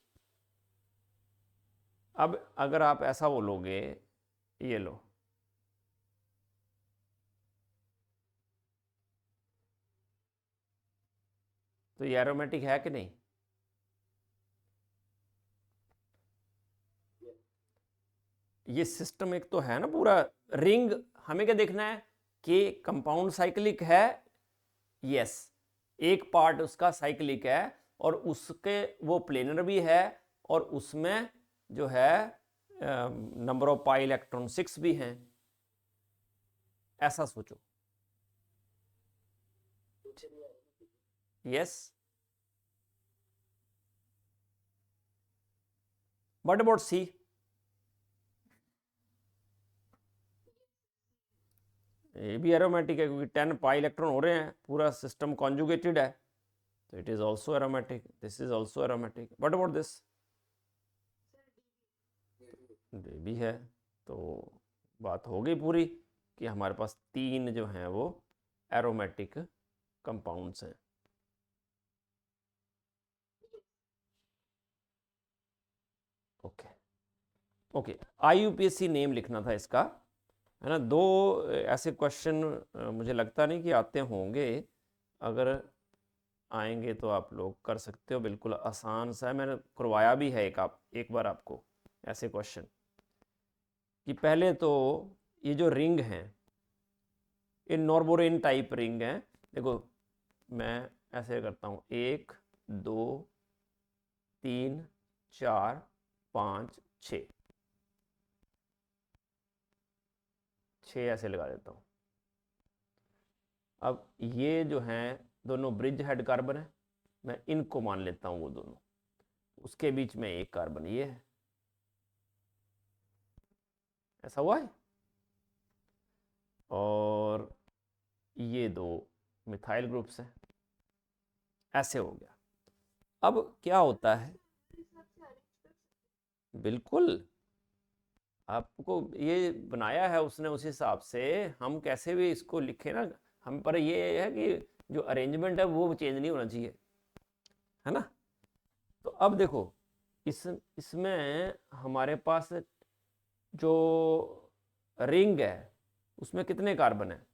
अब अगर आप ऐसा बोलोगे, ये लो, तो ये एरोमेटिक है कि नहीं? ये सिस्टम एक तो है ना पूरा रिंग। हमें क्या देखना है कि कंपाउंड साइक्लिक है, यस, एक पार्ट उसका साइक्लिक है और उसके वो प्लेनर भी है और उसमें जो है नंबर ऑफ पाई इलेक्ट्रॉन 6 भी हैं। ऐसा सोचो। Yes, what about C? ये भी एरोमेटिक है क्योंकि 10 पाई इलेक्ट्रॉन हो रहे हैं, पूरा सिस्टम कॉन्जुगेटेड है, तो it is also aromatic. This is also aromatic. What about this? ये भी है। तो बात हो गई पूरी कि हमारे पास 3 जो हैं वो एरोमेटिक कंपाउंड्स हैं। ओके ओके, IUPAC नेम लिखना था इसका, है ना। 2 ऐसे क्वेश्चन मुझे लगता नहीं कि आते होंगे, अगर आएंगे तो आप लोग कर सकते हो, बिल्कुल आसान सा है। मैंने करवाया भी है एक बार आपको ऐसे क्वेश्चन कि पहले तो ये जो रिंग हैं ये नॉर्बोरेन टाइप रिंग हैं। देखो मैं ऐसे करता हूँ, 1 2 3 4 5 6 ऐसे लगा देता हूँ। अब ये जो हैं दोनों ब्रिज हेड कार्बन है, मैं इनको मान लेता हूँ वो दोनों। उसके बीच में एक कार्बन ये है, ऐसा हुआ है। और ये 2 मिथाइल ग्रुप्स हैं, ऐसे हो गया। अब क्या होता है, हिसाब से अरेंज कर सकते बिल्कुल आपको ये बनाया है उसने, उस हिसाब से हम कैसे भी इसको लिखे ना, हम पर ये है कि जो अरेंजमेंट है वो चेंज नहीं होना चाहिए, है ना। तो अब देखो इसमें हमारे पास जो रिंग है उसमें कितने कार्बन है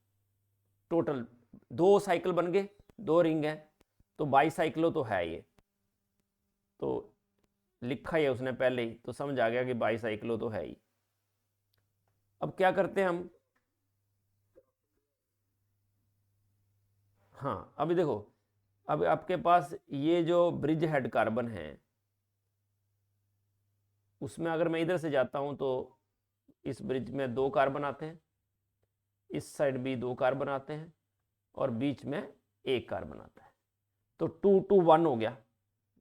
टोटल? 2 साइकिल बन गए, 2 रिंग है, तो बाईसाइक्लो तो है ये, तो लिखा ही है उसने पहले ही, तो समझ आ गया कि बाईसाइक्लो तो है ही। अब क्या करते हैं हम, हाँ अभी देखो, अब आपके पास ये जो ब्रिज हेड कार्बन है उसमें अगर मैं इधर से जाता हूं तो इस ब्रिज में 2 कार्बन आते हैं, इस साइड भी 2 कार्बन आते हैं और बीच में 1 कार्बन आता है, तो 2 2 1 हो गया।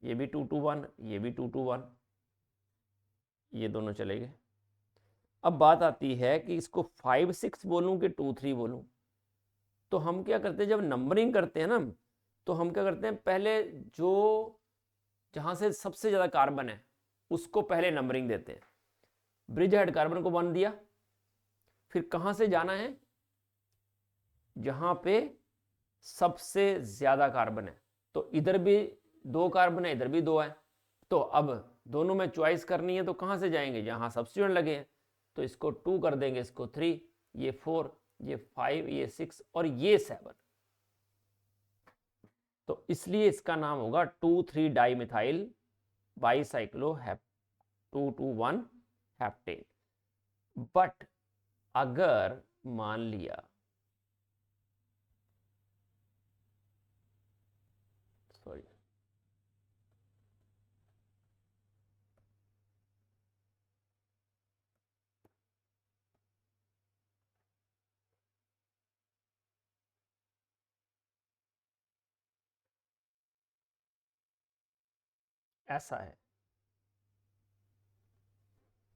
ये भी 2 2 1, ये भी 2 2 1, ये दोनों चले गए। अब बात आती है कि इसको 5 6 बोलूं कि 2 3 बोलूं। तो हम क्या करते हैं, जब नंबरिंग करते हैं ना, तो हम क्या करते हैं, पहले जो जहाँ से सबसे ज़्यादा कार्बन है उसको पहले नंबरिंग देते हैं। ब्रिज हेड कार्बन को 1 दिया, फिर कहाँ से जाना है, जहाँ पे सबसे ज़्यादा कार्बन है। तो इधर भी 2 कार्बन है, इधर भी 2 है, तो अब दोनों में चॉइस करनी है, तो कहाँ से जाएंगे, जहाँ सब्स्टिट्यूएंट लगे हैं। तो इसको 2 कर देंगे, इसको 3, ये 4, ये 5, ये 6 और ये 7। तो इसलिए इसका नाम होगा 2,3 डाइमिथाइल बाईसाइक्लो 2,2,1 हेप्टेन। बट अगर मान लिया, सॉरी, ऐसा है,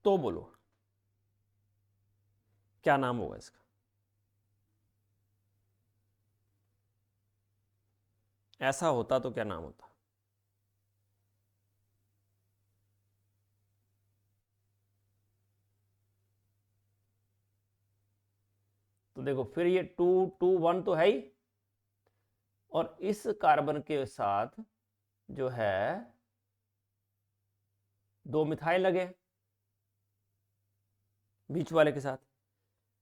तो बोलो क्या नाम होगा इसका। ऐसा होता तो क्या नाम होता। तो देखो फिर ये 2,2,1 तो है ही, और इस कार्बन के साथ जो है 2 मिथाइल लगे बीच वाले के साथ।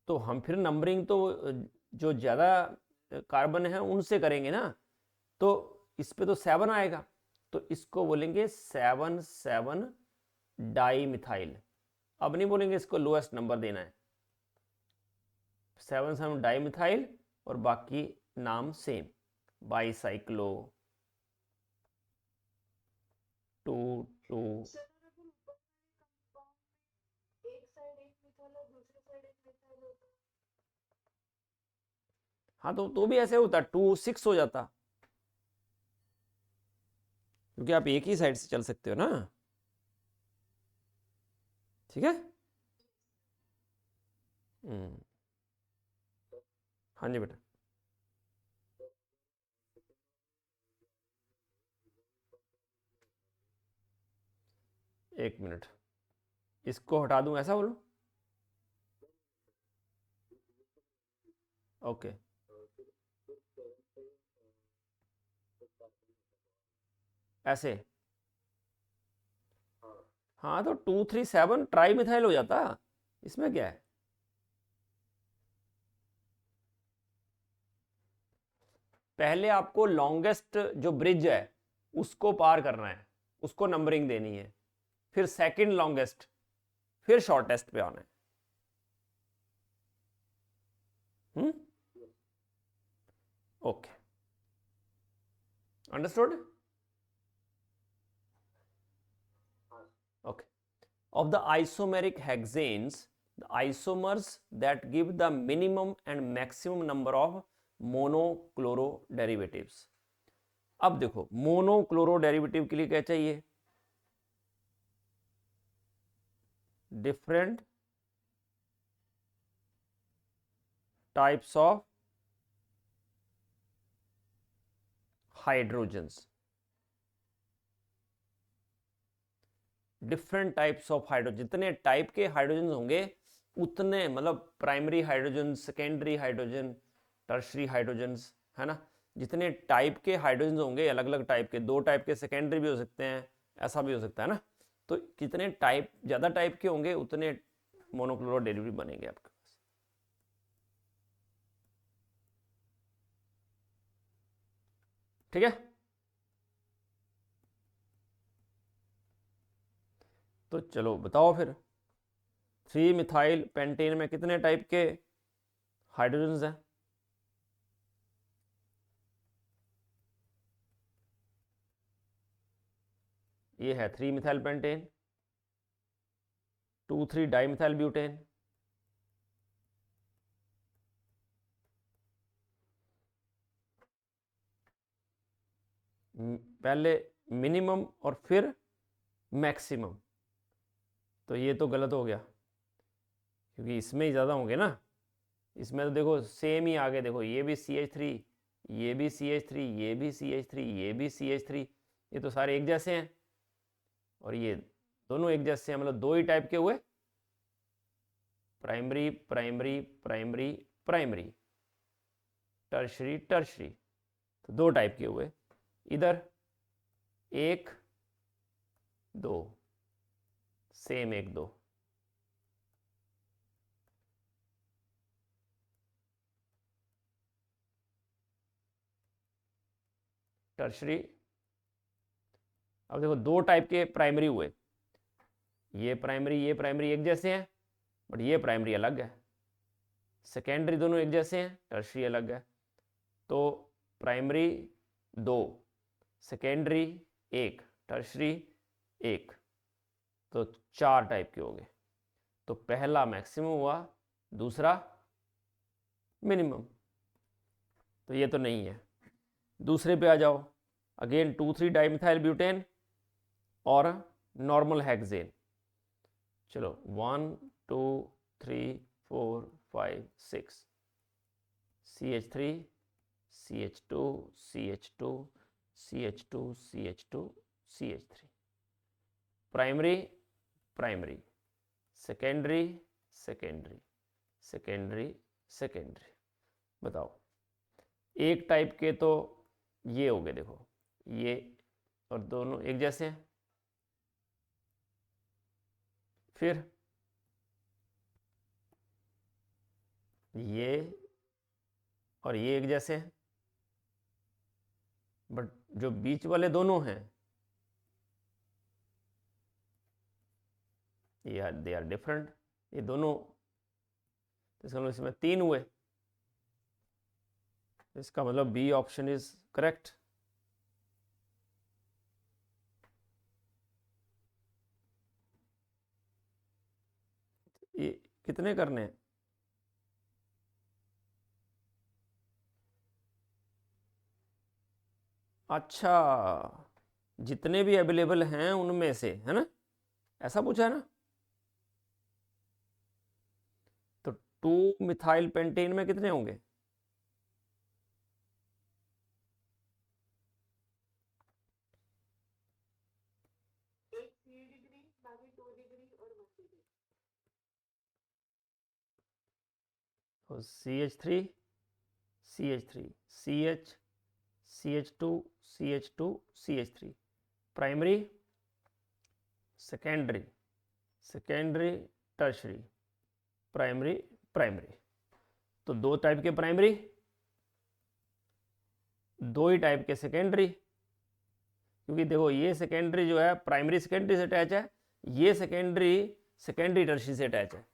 तो हम फिर नंबरिंग तो जो ज़्यादा कार्बन है उनसे करेंगे ना, तो इस पे तो 7 आएगा, तो इसको बोलेंगे 7,7 डाई मिथाइल। अब नहीं बोलेंगे इसको लोएस्ट नंबर देना है, 7,7 डाई मिथाइल और बाकी नाम सेम, बाईसाइक्लो 2,2। सर अगर ऊपर कंपाउंड में एक साइड एक मिथाइल और दूसरी साइड एक मिथाइल होता है। हाँ तो भी ऐसे होता, 2,6 हो जाता, क्योंकि आप एक ही साइड से चल सकते हो ना। ठीक है। हाँ जी बेटा। एक मिनट, इसको हटा दूं, ऐसा बोलो। ओके, ऐसे। हाँ तो 2,3,7 ट्राई मिथाइल हो जाता, इसमें क्या है। पहले आपको लॉन्गेस्ट जो ब्रिज है उसको पार करना है, उसको नंबरिंग देनी है, फिर सेकंड लॉन्गेस्ट, फिर शॉर्टेस्ट पे आना है। Okay, understood. Okay, of the isomeric hexanes, the isomers that give the minimum and maximum number of monochloro derivatives। अब देखो मोनोक्लोरो डेरिवेटिव के लिए क्या चाहिए, different types of hydrogens, different types of hydrogen, जितने टाइप के हाइड्रोजन होंगे उतने, मतलब primary hydrogen, secondary hydrogen, tertiary hydrogen, है ना, जितने टाइप के हाइड्रोजन होंगे, अलग अलग टाइप के, 2 टाइप के सेकेंडरी भी हो सकते हैं, ऐसा भी हो सकता है ना। तो कितने टाइप, ज़्यादा टाइप के होंगे उतने मोनोक्लोरो डेरिवेटिव बनेंगे आपके पास। ठीक है। तो चलो बताओ फिर, 3 मिथाइल पेंटेन में कितने टाइप के हाइड्रोजन्स हैं। ये है 3 methyl pentane, 2,3 di methyl butane, पहले मिनिमम और फिर मैक्सिमम। तो ये तो गलत हो गया, क्योंकि इसमें ही ज़्यादा होंगे ना, इसमें तो देखो सेम ही आगे, देखो ये भी CH3, ये भी CH3, ये भी CH3, ये भी CH3, ये तो सारे एक जैसे हैं, और ये दोनों एक जैसे हैं, मतलब दो ही टाइप के हुए, primary primary primary primary, tertiary tertiary, तो दो टाइप के हुए। इधर 1 2, सेम 1 2, टर्शरी। अब देखो दो टाइप के प्राइमरी हुए, ये प्राइमरी एक जैसे हैं, बट ये प्राइमरी अलग है। सेकेंडरी दोनों एक जैसे हैं, टर्शरी अलग है। तो प्राइमरी 2, सेकेंडरी 1, टर्शरी 1, तो 4 टाइप के हो गए। तो पहला मैक्सिमम हुआ, दूसरा मिनिमम, तो ये तो नहीं है। दूसरे पे आ जाओ, अगेन 2,3 डाइमिथाइल ब्यूटेन और नॉर्मल हेक्सेन। चलो 1 2 3 4 5 6, CH3 CH2 CH2 CH2 CH2 CH3, primary primary, secondary secondary secondary secondary. बताओ, एक टाइप के तो ये हो गए, देखो ये और दोनों एक जैसे हैं। फिर ये और ये एक जैसे हैं, बट जो बीच वाले दोनों हैं ये दे आर डिफरेंट, ये दोनों, इसका मतलब इसमें 3 हुए, इसका मतलब बी ऑप्शन इज करेक्ट। ये कितने करने हैं? अच्छा, जितने भी अवेलेबल हैं उनमें से, है ना, ऐसा पूछा है ना। तो 2 मिथाइल पेंटेन में कितने होंगे? एक 3 डिग्री, बाकी 2 डिग्री और 1 डिग्री। तो CH3 CH3 CH CH2 CH2 CH3, primary secondary secondary tertiary, primary primary. तो दो टाइप के प्राइमरी, दो ही टाइप के सेकेंडरी, क्योंकि देखो ये सेकेंडरी जो है प्राइमरी सेकेंडरी से अटैच है, ये सेकेंडरी सेकेंडरी टर्शरी से अटैच है,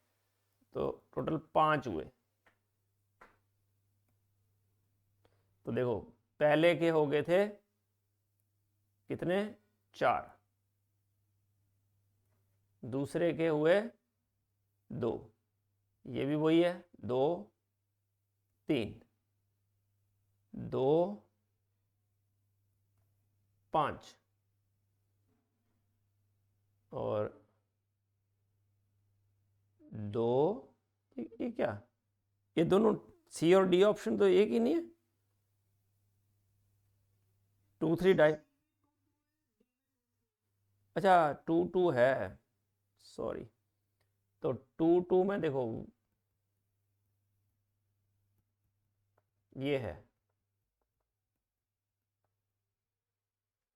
तो टोटल 5 हुए। तो देखो पहले के हो गए थे कितने? 4, दूसरे के हुए 2, ये भी वही है, 2 3 2 5, और 2, ये क्या, ये दोनों सी और डी ऑप्शन तो एक ही नहीं है। 2 3 डाई, अच्छा 2 2 है, सॉरी। तो 2 2 में देखो ये है,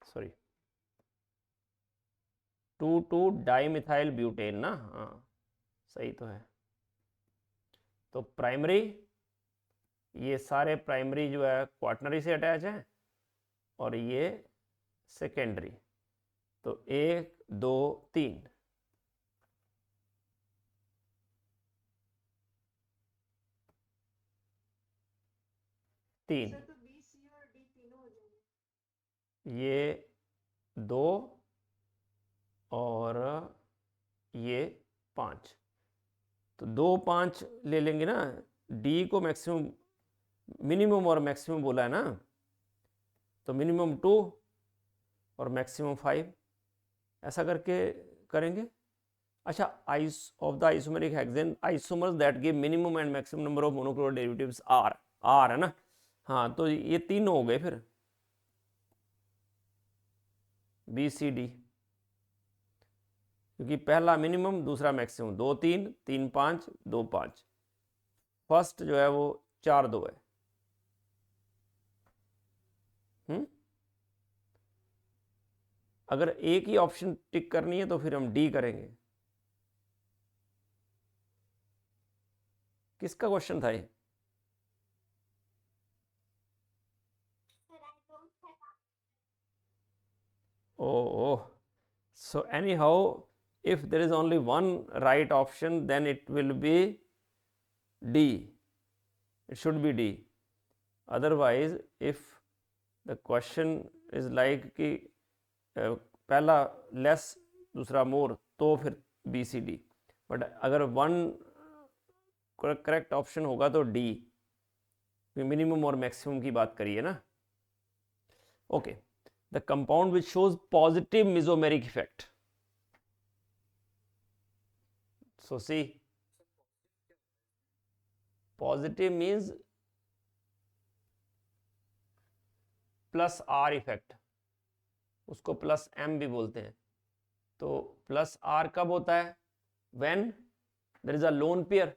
सॉरी 2 2 डाइमिथाइल ब्यूटेन ना, हाँ सही तो है। तो प्राइमरी, ये सारे प्राइमरी जो है क्वाटनरी से अटैच है, और ये सेकेंडरी। तो 1 2 3, सर तो बी, सी और डी तीनों हो जाएंगे। ये 2 और ये 5, तो 2 5 ले लेंगे ना, डी को मैक्सिमम, मिनिमम और मैक्सिमम बोला है ना, तो मिनिमम 2 और मैक्सिमम 5, ऐसा करके करेंगे। अच्छा, ice of the isomeric hexane isomers that give minimum and maximum number of monoclonal derivatives are है ना। हाँ, तो ये तीनों हो गए फिर, बी सी डी, क्योंकि पहला मिनिमम, दूसरा मैक्सिमम, 2 3 3 5 2 5, फर्स्ट जो है वो 4 2 है। अगर एक ही ऑप्शन टिक करनी है तो फिर हम डी करेंगे। किसका क्वेश्चन था ये? Sir, I don't have. Oh, so anyhow, if there is only one right option, then it will be D. It should be D. Otherwise, if the question is like कि पहला less दूसरा मोर, तो फिर B C D. But अगर one correct option होगा तो D, minimum और maximum की बात करिए ना। Okay, the compound which shows positive mesomeric effect. So see, positive means plus R effect, उसको प्लस एम भी बोलते हैं। तो प्लस आर कब होता है? When there is a lone pair.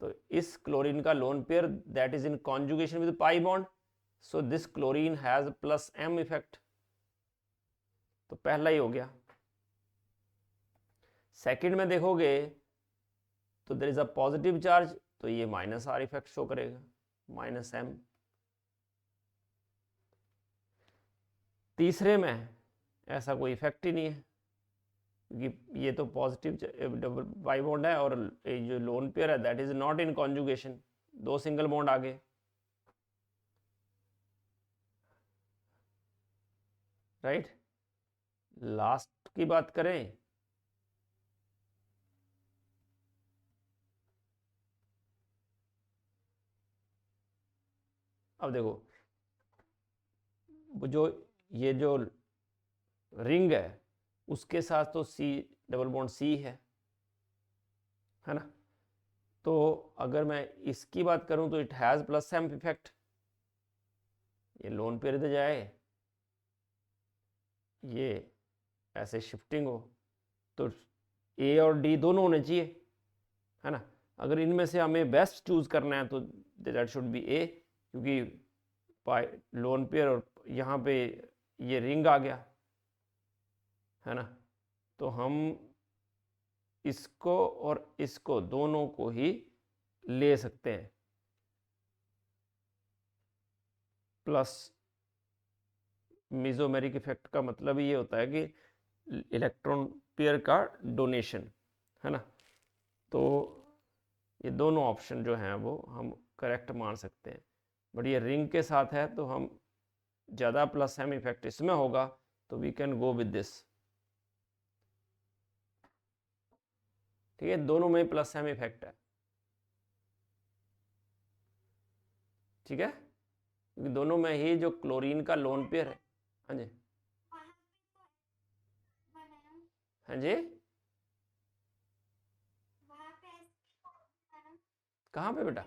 तो इस क्लोरीन का lone pair that is in conjugation with pi bond, so this chlorine has plus M effect. तो पहला ही हो गया। सेकंड में देखोगे तो there is a positive charge, तो ये माइनस आर इफेक्ट शो करेगा, माइनस एम। तीसरे में ऐसा कोई इफेक्ट ही नहीं है, क्योंकि ये तो पॉजिटिव डबल पाई बॉन्ड है और जो लोन पेयर है that is not in conjugation, 2 single bond आगे। राइट, लास्ट की बात करें, अब देखो जो ये जो रिंग है उसके साथ तो सी डबल बॉन्ड सी है ना। तो अगर मैं इसकी बात करूं तो it has plus M effect. ये लोन पेयर इधर जाए, ये ऐसे शिफ्टिंग हो, तो ए और डी दोनों होने चाहिए, है ना। अगर इनमें से हमें बेस्ट चूज करना है तो दैट शुड बी ए, क्योंकि पाई लोन पेयर और यहाँ पे ये रिंग आ गया, है ना। तो हम इसको और इसको दोनों को ही ले सकते हैं। प्लस मेसोमेरिक इफेक्ट का मतलब ये होता है कि इलेक्ट्रॉन पेयर का डोनेशन, है ना। तो ये दोनों ऑप्शन जो हैं वो हम करेक्ट मान सकते हैं। बट ये रिंग के साथ है तो हम ज़्यादा प्लस एम इफेक्ट इसमें होगा, तो we can go with this. ठीक है, दोनों में प्लस एम इफेक्ट है। ठीक है, क्योंकि दोनों में ही जो क्लोरीन का लोन पेयर है। हाँ जी, हाँ जी, कहाँ पे बेटा?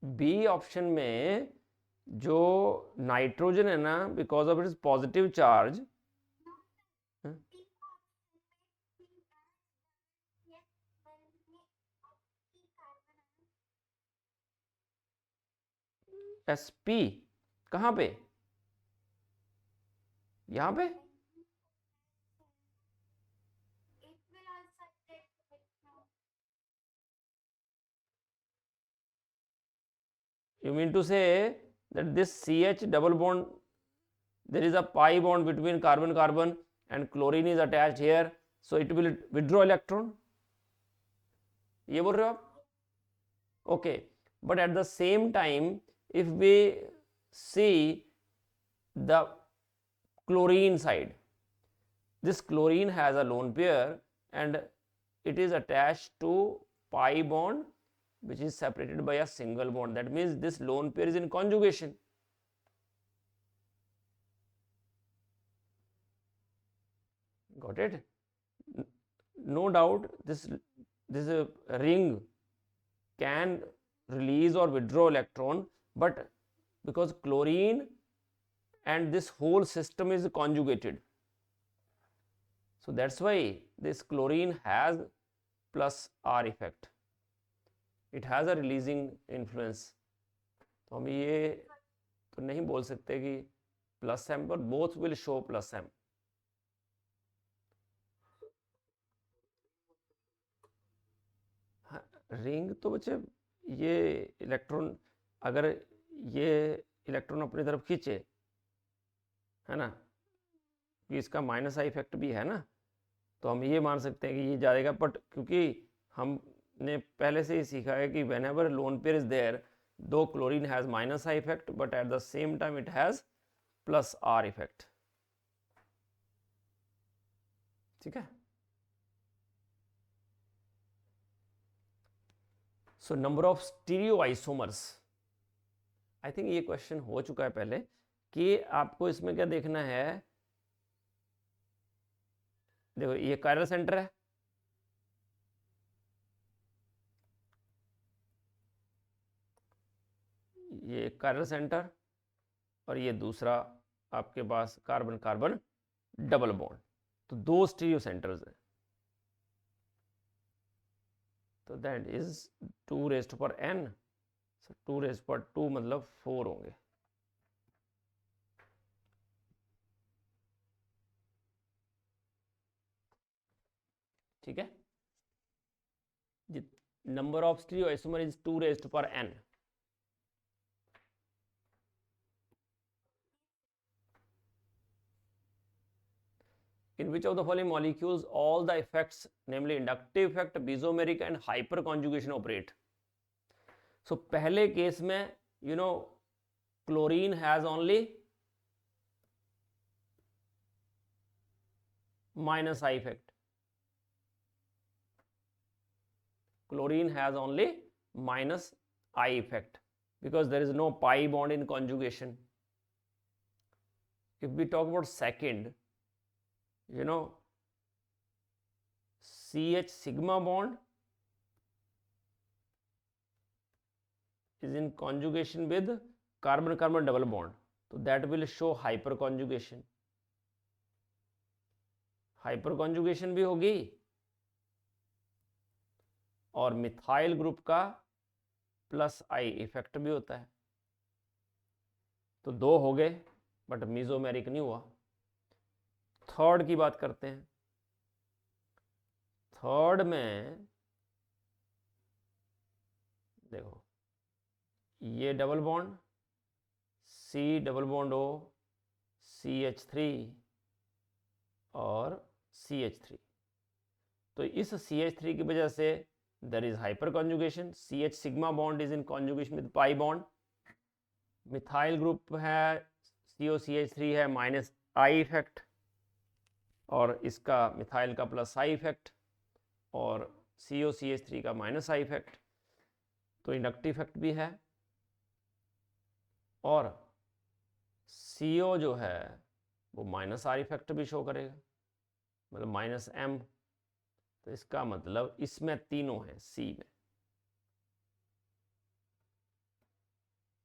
बी ऑप्शन में जो नाइट्रोजन है ना, because of its positive charge, SP कहाँ पे? यहाँ पे you mean to say that this CH double bond, there is a pi bond between carbon carbon and chlorine is attached here, so it will withdraw electron, ये बोल रहे हो आप? Okay, but at the same time if we see the chlorine side, this chlorine has a lone pair and it is attached to pi bond which is separated by a single bond. That means this lone pair is in conjugation. Got it? No doubt this ring can release or withdraw electron, but because chlorine and this whole system is conjugated, so that's why this chlorine has plus R effect. It has a releasing influence. तो हम ये तो नहीं बोल सकते कि plus M, but both will show plus M. Ring तो बच्चे ये इलेक्ट्रॉन, अगर ये इलेक्ट्रॉन अपनी तरफ खींचे, है ना, कि इसका माइनस आई इफेक्ट भी है ना, तो हम ये मान सकते हैं कि ये जाएगा. बट क्योंकि हमने पहले से ही सीखा है कि whenever lone pair is there, दो chlorine has minus I effect but at the same time it has plus R effect. ठीक है. So number of stereoisomers, I think ये क्वेश्चन हो चुका है पहले, कि आपको इसमें क्या देखना है. देखो ये कायरल सेंटर है, ये कायरल सेंटर, और ये दूसरा आपके पास कार्बन कार्बन डबल बॉन्ड. तो दो स्टीरियो सेंटर्स हैं. तो that is 2 raised power n. So 2 raised power 2 मतलब 4 होंगे. ठीक है. Number of stereoisomer is 2 raised power n. In which of the following molecules all the effects, namely inductive effect, mesomeric and hyperconjugation operate? So पहले case में chlorine has only minus I effect. Chlorine has only minus I effect because there is no pi bond in conjugation. If we talk about second, CH sigma bond is in conjugation with carbon carbon double bond, so that will show hyperconjugation. हाइपरकॉन्जुगेशन भी होगी और methyl group का plus I effect भी होता है. तो 2 हो गए बट मीजोमेरिक नहीं हुआ. थर्ड की बात करते हैं. थर्ड में देखो ये double bond C double bond O CH3 और CH3. तो इस CH3 की वजह से there is hyperconjugation. CH sigma bond is in conjugation with pi bond. Methyl group है COCH3 है माइनस आई इफेक्ट और इसका मिथाइल का प्लस आई इफेक्ट और COCH3 का माइनस आई इफेक्ट. तो इंडक्टिव इफेक्ट भी है और CO जो है वो माइनस आर इफेक्ट भी शो करेगा, मतलब माइनस M. तो इसका मतलब इसमें तीनों हैं C में.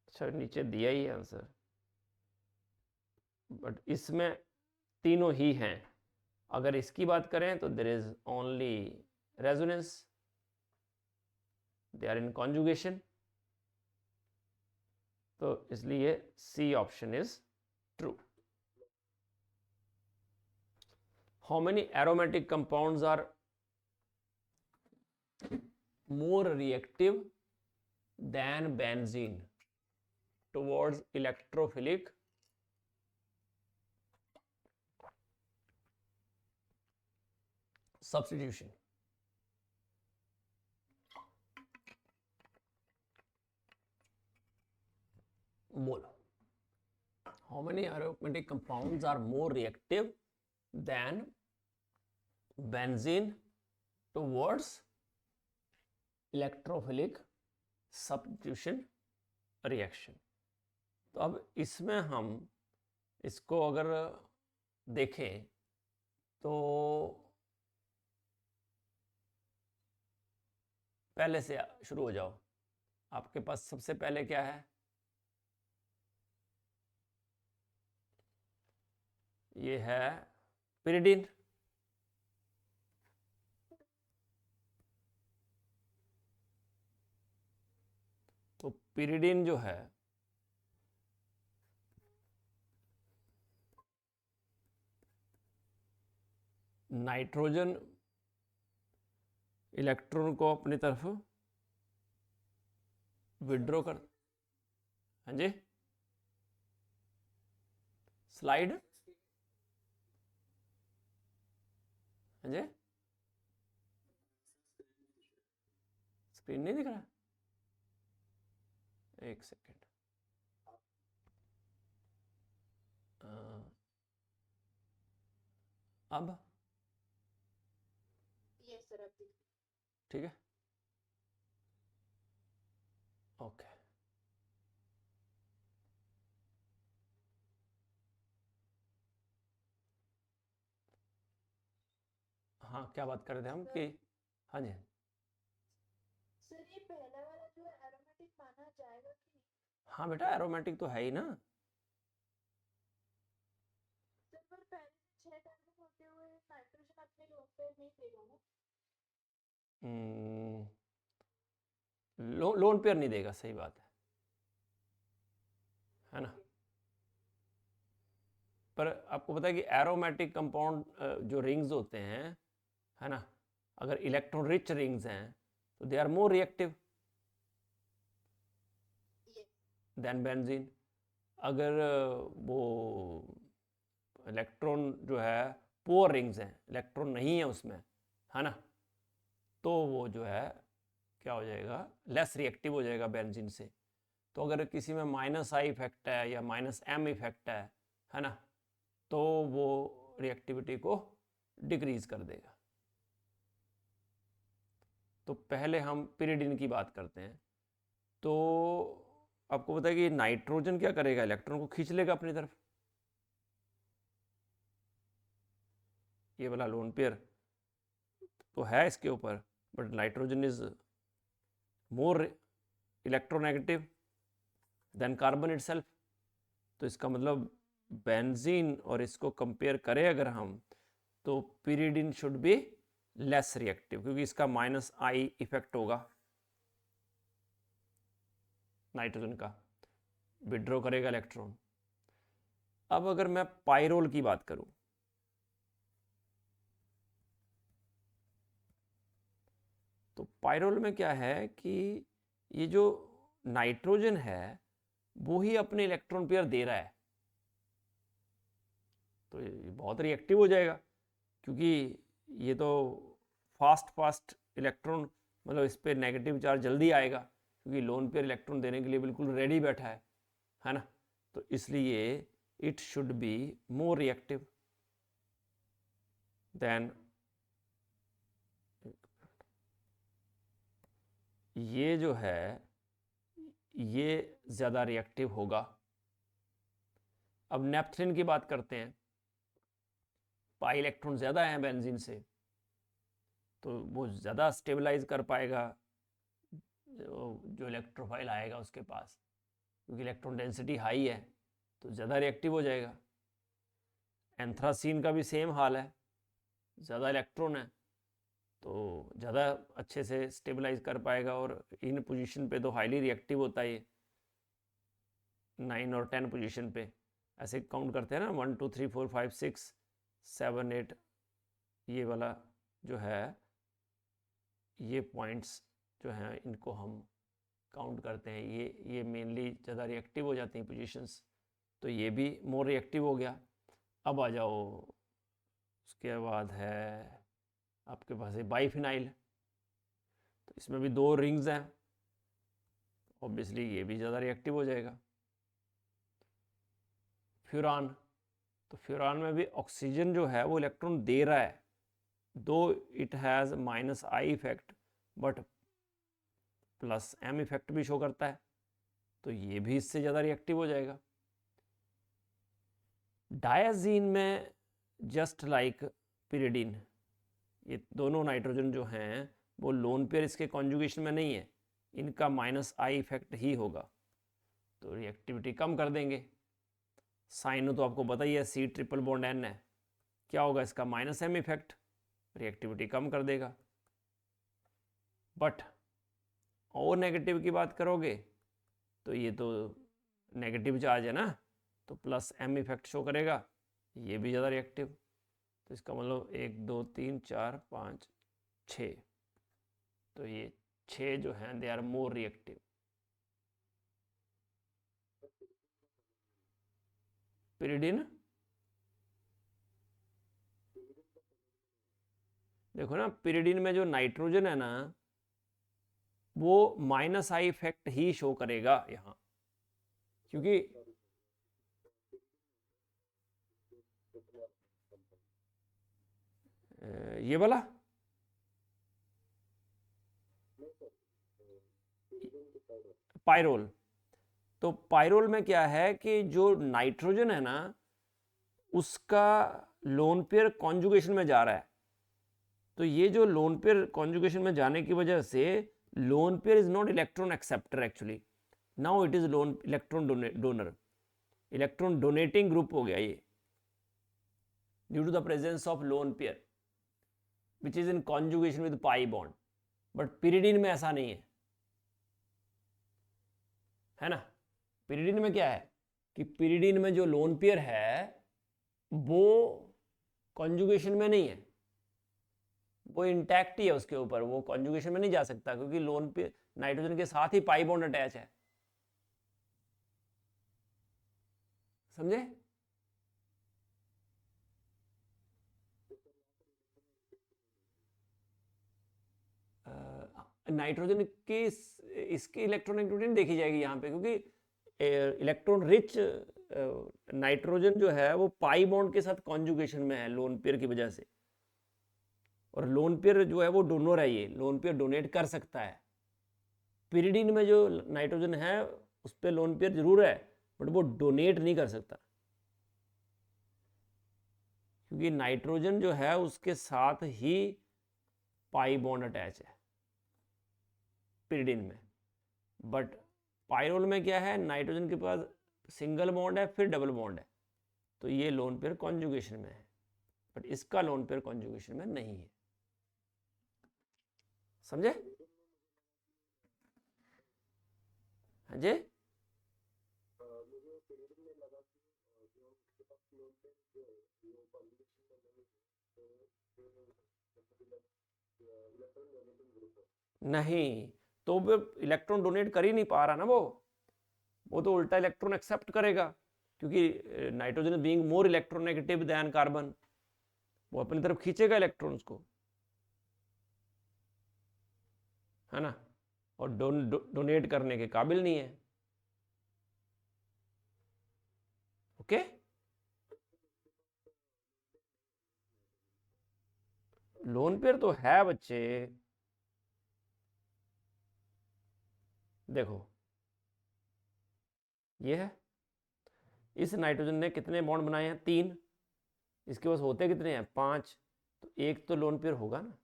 अच्छा नीचे दिया ही है आंसर, बट इसमें तीनों ही हैं. अगर इसकी बात करें तो there is only resonance, they are in conjugation. तो इसलिए C option is true. How many aromatic compounds are more reactive than benzene towards electrophilic substitution? बोलो, how many aromatic compounds are more reactive than benzene towards electrophilic substitution reaction? तो अब इसमें हम इसको अगर देखें तो पहले से शुरू हो जाओ। आपके पास सबसे पहले क्या है? ये है पिरिडिन। तो पिरिडिन जो है नाइट्रोजन इलेक्ट्रॉन को अपनी तरफ विड्रॉ कर। हाँ जी, स्लाइड। हाँ जी, स्क्रीन नहीं दिख रहा? एक सेकेंड। अब ये सर अब दिख ठीक है, ओके। हाँ, क्या बात कर रहे थे हम कि? हाँ जी, सर ये पहला वाला जो है एरोमेटिक माना जाएगा कि नहीं? हाँ बेटा, एरोमेटिक तो है ही ना। सर पर पहले 6 कार्बन होते हुए नाइट्रोजन अपने लोन पेयर नहीं देगा ना? लोन पेयर नहीं देगा, सही बात है ना। पर आपको पता है कि एरोमेटिक कंपाउंड जो रिंग्स होते हैं, है ना, अगर इलेक्ट्रॉन रिच रिंग्स हैं तो they are more reactive than benzene. अगर वो इलेक्ट्रॉन जो है पुअर रिंग्स हैं, इलेक्ट्रॉन नहीं है उसमें, है ना, तो वो जो है क्या हो जाएगा, लेस रिएक्टिव हो जाएगा बेंजीन से। तो अगर किसी में -I इफेक्ट है या -M इफेक्ट है ना, तो वो रिएक्टिविटी को डिक्रीज कर देगा। तो पहले हम पिरिडिन की बात करते हैं। तो आपको पता है कि नाइट्रोजन क्या करेगा, इलेक्ट्रॉन को खींच लेगा अपनी तरफ। ये वाला लोन पेयर तो है इसके ऊपर, but nitrogen is more electronegative than carbon itself. तो इसका मतलब बेंजीन और इसको कंपेयर करें अगर हम, तो pyridine should be less reactive, क्योंकि इसका -I इफेक्ट होगा, नाइट्रोजन का विड्रॉ करेगा इलेक्ट्रॉन। अब अगर मैं पाइरोल की बात करूं, तो पाइरोल में क्या है कि ये जो नाइट्रोजन है वो ही अपने इलेक्ट्रॉन पेयर दे रहा है, तो ये बहुत रिएक्टिव हो जाएगा, क्योंकि ये तो फास्ट इलेक्ट्रॉन, मतलब इस पर नेगेटिव चार्ज जल्दी आएगा, क्योंकि लोन पेयर इलेक्ट्रॉन देने के लिए बिल्कुल रेडी बैठा है ना। तो इसलिए it should be more reactive then, ये जो है ये ज़्यादा रिएक्टिव होगा। अब नेपथलीन की बात करते हैं। पाई इलेक्ट्रॉन ज़्यादा है बेंजीन से, तो वो ज़्यादा स्टेबलाइज कर पाएगा जो इलेक्ट्रोफाइल आएगा उसके पास, क्योंकि इलेक्ट्रॉन डेंसिटी हाई है तो ज़्यादा रिएक्टिव हो जाएगा। एंथ्रासीन का भी सेम हाल है, ज़्यादा इलेक्ट्रॉन है तो ज़्यादा अच्छे से स्टेबलाइज कर पाएगा, और इन पोजीशन पे तो हाईली रिएक्टिव होता है ये, 9 और 10 पोजीशन पे ऐसे काउंट करते हैं ना, 1 2 3 4 5 6 7 8, ये वाला जो है, ये पॉइंट्स जो हैं इनको हम काउंट करते हैं। ये मेनली ज़्यादा रिएक्टिव हो जाती हैं पोजीशंस, तो ये भी मोर रिएक्टिव हो गया। अब आ जाओ, उसके बाद है आपके पास है बाइफिनाइल, तो इसमें भी 2 रिंग्स हैं, ऑब्वियसली ये भी ज़्यादा रिएक्टिव हो जाएगा। फ्यूरान, तो फ्यूरान में भी ऑक्सीजन जो है वो इलेक्ट्रॉन दे रहा है, दो it has -I effect but +M effect भी शो करता है, तो ये भी इससे ज़्यादा रिएक्टिव हो जाएगा। डायाजीन में जस्ट लाइक पिरिडीन, ये दोनों नाइट्रोजन जो हैं वो लोन पेयर इसके कॉन्जुगेशन में नहीं है, इनका -I इफेक्ट ही होगा, तो रिएक्टिविटी कम कर देंगे। साइनो तो आपको पता ही है, C ट्रिपल बॉन्ड N है, क्या होगा इसका -M इफेक्ट, रिएक्टिविटी कम कर देगा। बट और नेगेटिव की बात करोगे तो ये तो नेगेटिव चार्ज है ना, तो +M इफेक्ट शो करेगा, ये भी ज़्यादा रिएक्टिव, तो इसका मतलब 1 2 3 4 5 6, तो ये 6 जो हैं they are more reactive. Pyridine देखो ना, पिरिडिन में जो नाइट्रोजन है ना वो -I इफेक्ट ही शो करेगा यहाँ, क्योंकि ये वाला पायरोल, तो पायरोल में क्या है कि जो नाइट्रोजन है ना उसका लोन पेयर कॉन्जुगेशन में जा रहा है, तो ये जो लोन पेयर कॉन्जुगेशन में जाने की वजह से lone pair is not electron acceptor, actually now it is lone electron donor, electron donating group हो गया ये, due to the presence of lone pair which is in conjugation with pi bond. But pyridine में ऐसा नहीं है ना। Pyridine में क्या है कि पिरिडिन में जो लोन पेयर है वो कॉन्जुगेशन में नहीं है, वो इंटैक्ट ही है उसके ऊपर, वो कॉन्जुगेशन में नहीं जा सकता क्योंकि लोन पेयर नाइट्रोजन के साथ ही पाई बॉन्ड अटैच है, समझे। नाइट्रोजन की इसकी इलेक्ट्रॉनिक नहीं देखी जाएगी यहाँ पे, क्योंकि इलेक्ट्रॉन रिच नाइट्रोजन जो है वो पाई बॉन्ड के साथ कॉन्जुगेशन में है लोन पेयर की वजह से, और लोन पेयर जो है वो डोनर है, ये लोन पेयर डोनेट कर सकता है। पिरिडिन में जो नाइट्रोजन है उस पर लोन पेयर जरूर है बट वो डोनेट नहीं कर सकता, क्योंकि नाइट्रोजन जो है उसके साथ ही पाई बॉन्ड अटैच है पिरिडिन में। बट पायरोल में क्या है, नाइट्रोजन के पास सिंगल बॉन्ड है फिर डबल बॉन्ड है, तो ये लोन पेयर कॉन्जुगेशन में है, बट इसका लोन पेयर कॉन्जुगेशन में नहीं है, समझे। हाँ जी, नहीं, तो वो इलेक्ट्रॉन डोनेट कर ही नहीं पा रहा ना, वो तो उल्टा इलेक्ट्रॉन एक्सेप्ट करेगा, क्योंकि nitrogen being more electronegative than carbon, वो अपनी तरफ खींचेगा इलेक्ट्रॉन्स को, है ना, और डोनेट करने के काबिल नहीं है। ओके, लोन पेयर तो है बच्चे, देखो ये है, इस नाइट्रोजन ने कितने बॉन्ड बनाए हैं, 3, इसके पास होते कितने हैं, 5, तो एक तो लोन पेयर होगा ना,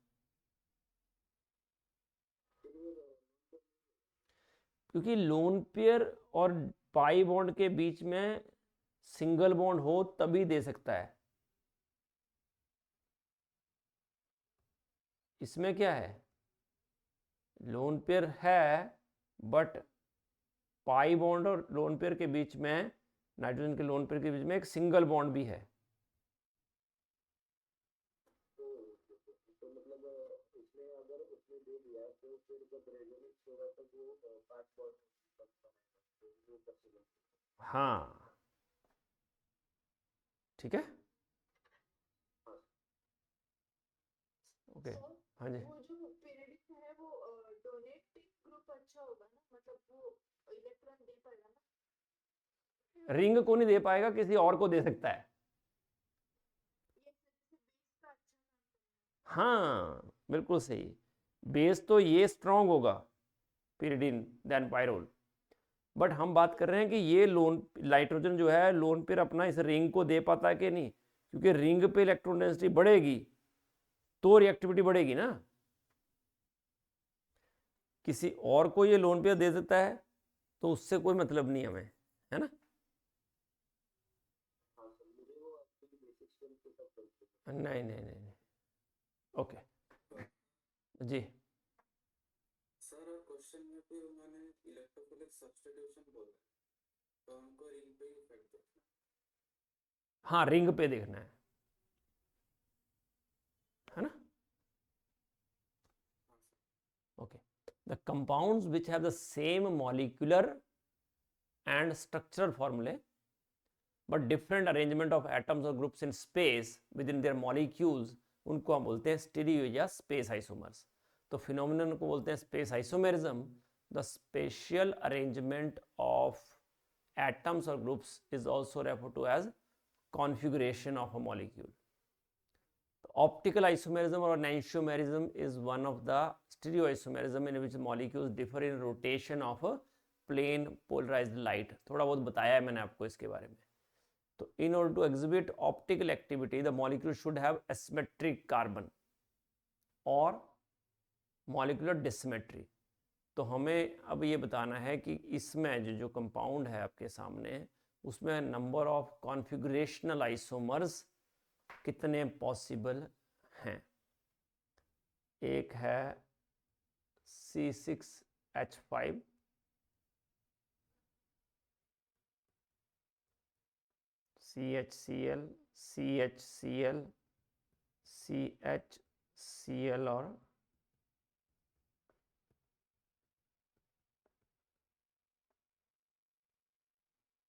क्योंकि लोन पेयर और पाई बॉन्ड के बीच में सिंगल बॉन्ड हो तभी दे सकता है। इसमें क्या है, लोन पेयर है बट पाई बॉन्ड और लोन पेयर के बीच में, नाइट्रोजन के लोन पेयर के बीच में एक सिंगल बॉन्ड भी है। हाँ ठीक है, ओके। हाँ जी, वो जो पिरिडिन है वो डोनेटिंग ग्रुप अच्छा होगा ना, मतलब वो इलेक्ट्रॉन दे पाएगा ना। रिंग को नहीं दे पाएगा, किसी और को दे सकता है। ये जैसे बेस का अच्छा काम करेगा। हाँ बिल्कुल सही, बेस तो ये स्ट्रांग होगा पिरिडिन देन पायरोल, बट हम बात कर रहे हैं कि ये लोन नाइट्रोजन जो है लोन पेयर अपना इस रिंग को दे पाता है कि नहीं, क्योंकि रिंग पे इलेक्ट्रॉन डेंसिटी बढ़ेगी तो रिएक्टिविटी बढ़ेगी ना। किसी और को ये लोन पे दे देता है तो उससे कोई मतलब नहीं हमें, है ना। नहीं नहीं नहीं नहीं, ओके जी। सर और क्वेश्चन में भी उन्होंने इलेक्ट्रोफिलिक सब्स्टिट्यूशन बोला है, तो हमको रिंग पे ही इफेक्ट देखना है। हाँ, रिंग पे देखना है ना। Okay, the compounds which have the same molecular and structural formulae but different arrangement of atoms और groups in space within their molecules, उनको हम बोलते हैं स्टीरियो या स्पेस आइसोमर्स। तो फिनोमिनन को बोलते हैं space isomerism. The spatial arrangement of atoms or groups is also referred to as configuration of a molecule. Optical isomerism or enantiomerism is one of the stereoisomerism in which molecules differ in rotation of a plane polarized light. थोड़ा बहुत बताया है मैंने आपको इसके बारे में। तो in order to exhibit optical activity, the molecule should have asymmetric carbon or molecular dissymmetry. तो हमें अब ये बताना है कि इसमें जो कंपाउंड है आपके सामने, उसमें नंबर ऑफ कॉन्फ़िगरेशनल आइसोमर्स कितने पॉसिबल हैं। एक है C6H5, CHCl, CHCl, CHCl और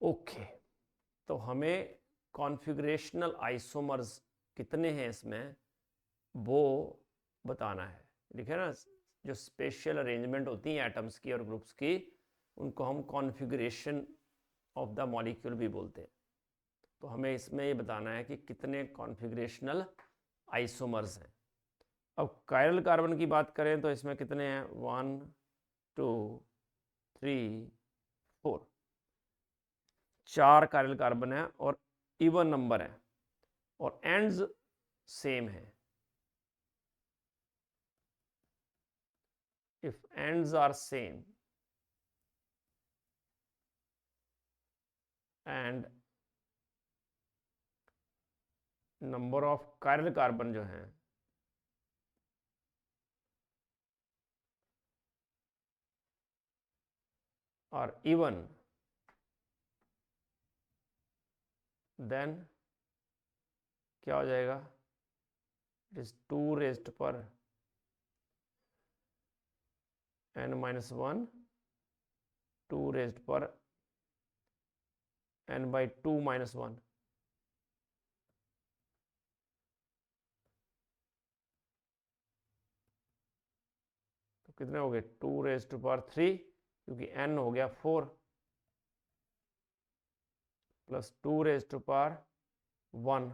ओके। तो हमें कॉन्फ़िगरेशनल आइसोमर्स कितने हैं इसमें वो बताना है। लिखे ना, जो स्पेशल अरेंजमेंट होती हैं एटम्स की और ग्रुप्स की, उनको हम कॉन्फ़िगरेशन ऑफ द मॉलिक्यूल भी बोलते हैं। तो हमें इसमें ये बताना है कि कितने कॉन्फ़िगरेशनल आइसोमर्स हैं। अब कायरल कार्बन की बात करें तो इसमें कितने हैं, 1 2 3 4, 4 कायरल कार्बन है और इवन नंबर है और एंड्स सेम है। if ends are same and number of chiral carbon जो हैं are even, then क्या हो जाएगा, it is 2 raised पर n-1, 2 raised पर n/2-1। तो कितने हो गए, 2 raised पर 3, क्योंकि n हो गया 4 प्लस 2 raised पर 1,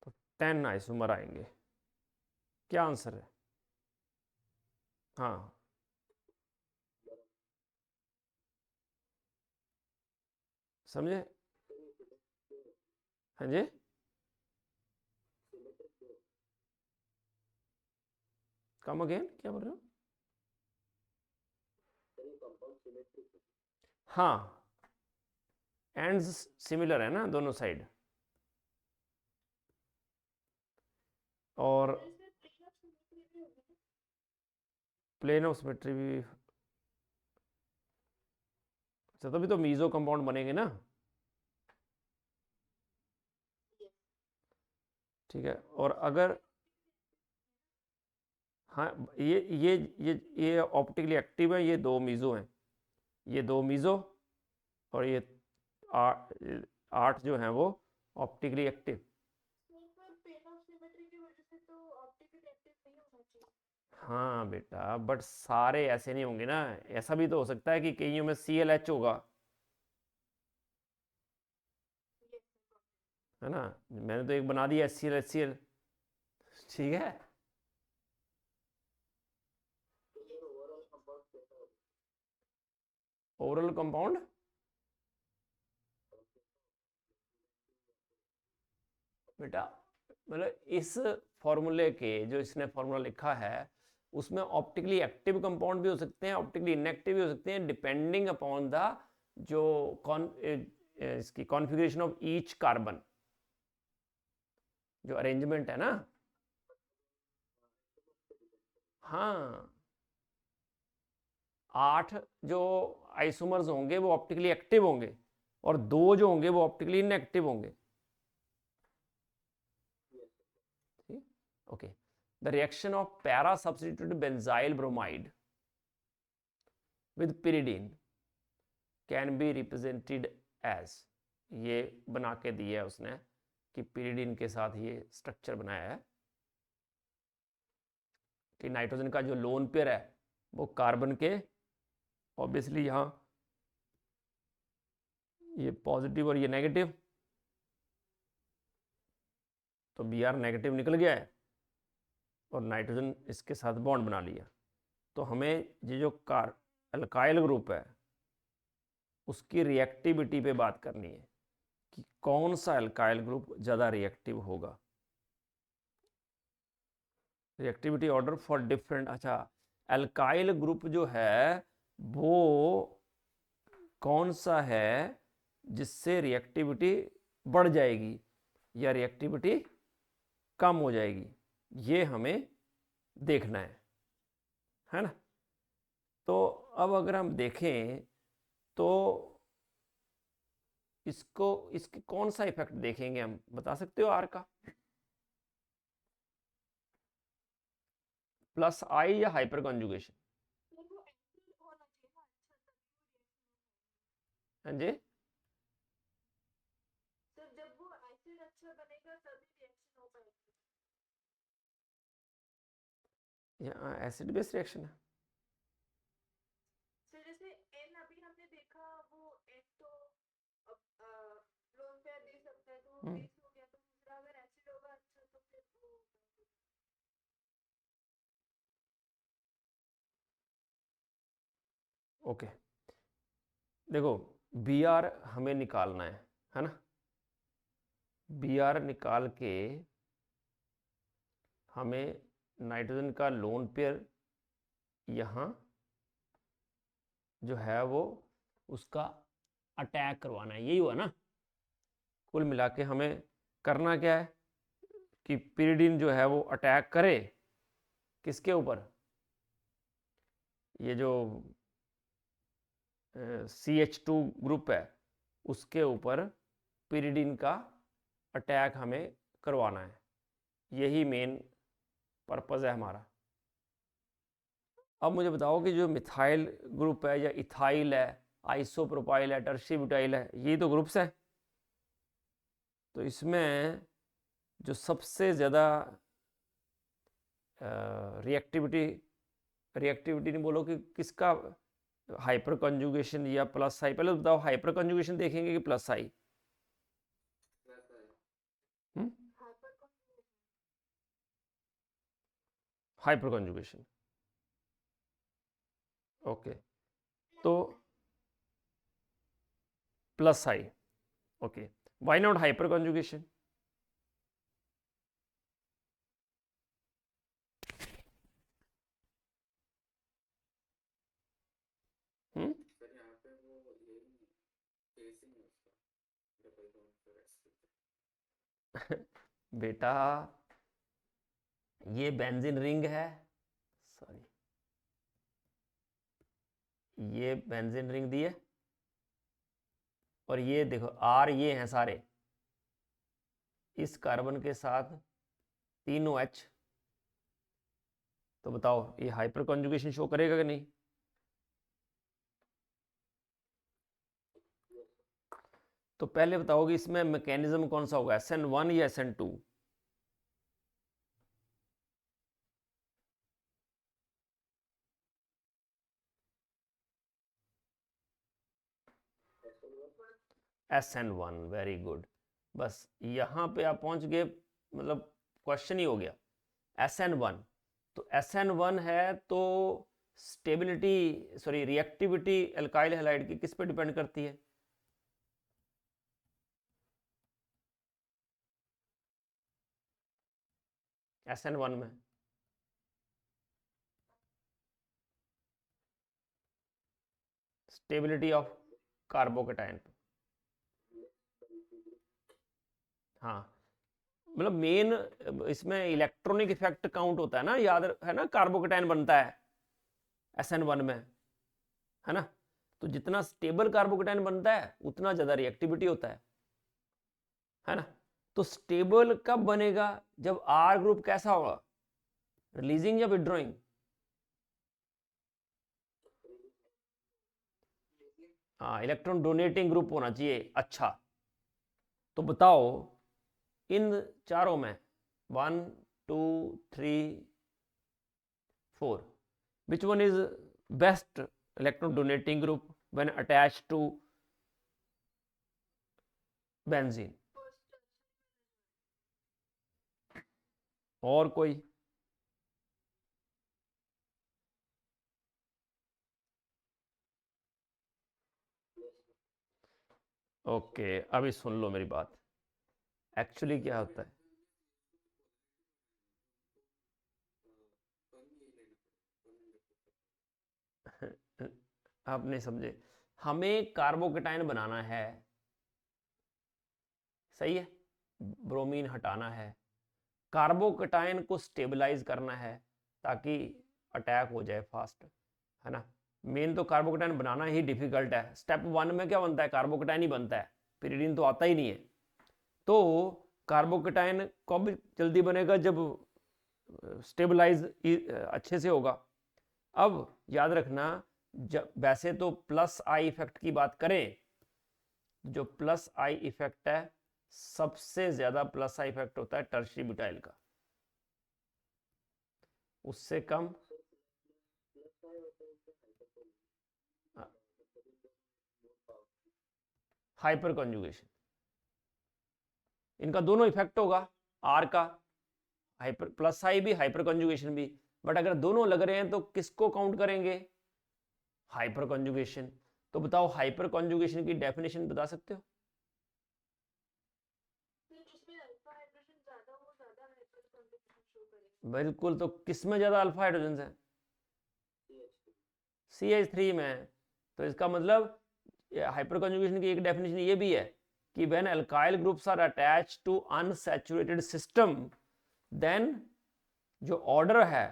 तो 10 आइसोमर आएंगे। क्या आंसर है? हाँ, समझे? हाँ जी, कम अगेन, क्या बोल रहे हो? हाँ, एंड्स सिमिलर है ना दोनों साइड, और प्लेन ऑफ सिमेट्री भी। अच्छा, तभी तो मीजो कंपाउंड बनेंगे ना। ठीक है, और अगर हाँ, ये ऑप्टिकली एक्टिव है, ये 2 मीजो हैं, ये 2 मीजो और ये 8 जो हैं वो ऑप्टिकली एक्टिव। हाँ बेटा, बट सारे ऐसे नहीं होंगे ना। ऐसा भी तो हो सकता है कि कईयों में CLH होगा, है ना। मैंने तो एक बना दिया HCl HCl, ठीक है। ओवरऑल कंपाउंड बेटा मतलब इस फॉर्मूले के जो इसने फॉर्मूला लिखा है उसमें ऑप्टिकली एक्टिव कंपाउंड भी हो सकते हैं, ऑप्टिकली इनएक्टिव भी हो सकते हैं, डिपेंडिंग अपॉन द जो इसकी कॉन्फ़िगरेशन ऑफ ईच कार्बन, जो अरेंजमेंट है ना। हाँ, 8 जो आइसोमर्स होंगे वो ऑप्टिकली एक्टिव होंगे और 2 जो होंगे वो ऑप्टिकली इनएक्टिव होंगे। Okay, the reaction of para substituted benzyl bromide with pyridine can be represented as, ये बना के दिया है उसने कि pyridine के साथ ये स्ट्रक्चर बनाया है कि नाइट्रोजन का जो लोन पेयर है वो कार्बन के, ऑब्वियसली यहाँ ये पॉजिटिव और ये नेगेटिव, तो Br नेगेटिव निकल गया है और नाइट्रोजन इसके साथ बॉन्ड बना लिया। तो हमें ये जो अल्काइल ग्रुप है उसकी रिएक्टिविटी पे बात करनी है कि कौन सा अल्काइल ग्रुप ज़्यादा रिएक्टिव होगा। रिएक्टिविटी ऑर्डर फॉर डिफरेंट, अच्छा अल्काइल ग्रुप जो है वो कौन सा है जिससे रिएक्टिविटी बढ़ जाएगी या रिएक्टिविटी कम हो जाएगी, ये हमें देखना है ना। तो अब अगर हम देखें तो इसके कौन सा इफेक्ट देखेंगे हम, बता सकते हो आर का? प्लस आई या हाइपर कॉन्जुगेशन? हाँ जी, जब वो एसिड अच्छा बनेगा तभी रिएक्शन हो पाएगी। यहाँ एसिड बेस रिएक्शन है। तो जैसे एन अभी हमने देखा, वो एन तो लोन पेयर दे सकता है, तो वो बेस हो गया, तो दूसरा अगर एसिड होगा अच्छा तो फिर वो ओके, देखो Br हमें निकालना है ना। Br निकाल के हमें नाइट्रोजन का लोन पेयर यहाँ जो है वो उसका अटैक करवाना है, यही हुआ ना। कुल मिला के हमें करना क्या है कि pyridine जो है वो अटैक करे किसके ऊपर, ये जो CH2 ग्रुप है उसके ऊपर pyridine का अटैक हमें करवाना है, यही मेन पर्पज़ है हमारा। अब मुझे बताओ कि जो मिथाइल ग्रुप है या इथाइल है, आइसोप्रोपाइल है, टर्शी ब्यूटाइल है, यही तो ग्रुप्स है। तो इसमें जो सबसे ज़्यादा रिएक्टिविटी नहीं बोलो कि किसका हाइपर कंजुगेशन या प्लस आई, पहले बताओ हाइपर कंजुगेशन देखेंगे कि प्लस आई? हाइपर कंजुगेशन, ओके, तो plus I, okay, why not hyper conjugation? Sir यहाँ पे वो यही केसिंग है उसका, डबल बॉन्ड पर एक्सपेक्टेड। बेटा ये बेंजीन रिंग है, सॉरी ये बेंजीन रिंग दी है और ये देखो आर ये हैं सारे, इस कार्बन के साथ तीनों H, तो बताओ ये हाइपर कॉन्जुगेशन शो करेगा कि नहीं? तो पहले बताओ कि इसमें मैकेनिज्म कौन सा होगा, SN1 या SN2? SN1, very good. बस यहाँ पे आप पहुँच गए, मतलब क्वेश्चन ही हो गया। SN1, तो SN1 है तो stability, sorry reactivity alkyl halide की किस पे डिपेंड करती है? SN1 में? स्टेबिलिटी ऑफ कार्बोकेटाइन पे। हाँ, मतलब मेन इसमें इलेक्ट्रॉनिक इफेक्ट काउंट होता है ना, याद है ना, कार्बोकेटाइन बनता है SN1 में, है ना। तो जितना स्टेबल कार्बोकेटाइन बनता है उतना ज्यादा रिएक्टिविटी होता है ना। तो स्टेबल कब बनेगा? जब R ग्रुप कैसा होगा, रिलीजिंग या विड्रॉइंग? हाँ, इलेक्ट्रॉन डोनेटिंग ग्रुप होना चाहिए। अच्छा, तो बताओ इन चारों में 1 2 3 4 which one is best electron donating group when attached to benzene? और कोई? ओके, अभी सुन लो मेरी बात। एक्चुअली क्या होता है, आप नहीं समझे। हमें कार्बोकेटाइन बनाना है, सही है, ब्रोमीन हटाना है, कार्बोकेटाइन को स्टेबलाइज करना है ताकि अटैक हो जाए फास्ट, है ना। मेन तो कार्बोकेटाइन बनाना ही डिफिकल्ट है। स्टेप 1 में क्या बनता है, कार्बोकेटाइन ही बनता है, पिरिडीन तो आता ही नहीं है। तो कार्बोकेटाइन कब जल्दी बनेगा, जब स्टेबलाइज अच्छे से होगा। अब याद रखना, जब वैसे तो प्लस आई इफेक्ट की बात करें, जो प्लस आई इफेक्ट है, सबसे ज्यादा प्लस आई इफेक्ट होता है टर्शियरी ब्यूटाइल का, उससे कम हाइपर कॉन्जुगेशन। इनका दोनों इफेक्ट होगा, आर का हाइपर प्लस आई भी, हाइपर कॉन्जुगेशन भी। बट अगर दोनों लग रहे हैं तो किसको काउंट करेंगे, हाइपर कॉन्जुगेशन। तो बताओ हाइपर कॉन्जुगेशन की डेफिनेशन बता सकते हो? बिल्कुल, तो किसमें ज्यादा अल्फा हाइड्रोजन है? CH3 में। तो इसका मतलब हाइपर कॉन्जुगेशन की एक डेफिनेशन ये भी है कि when alkyl groups are attached to unsaturated system, then जो ऑर्डर है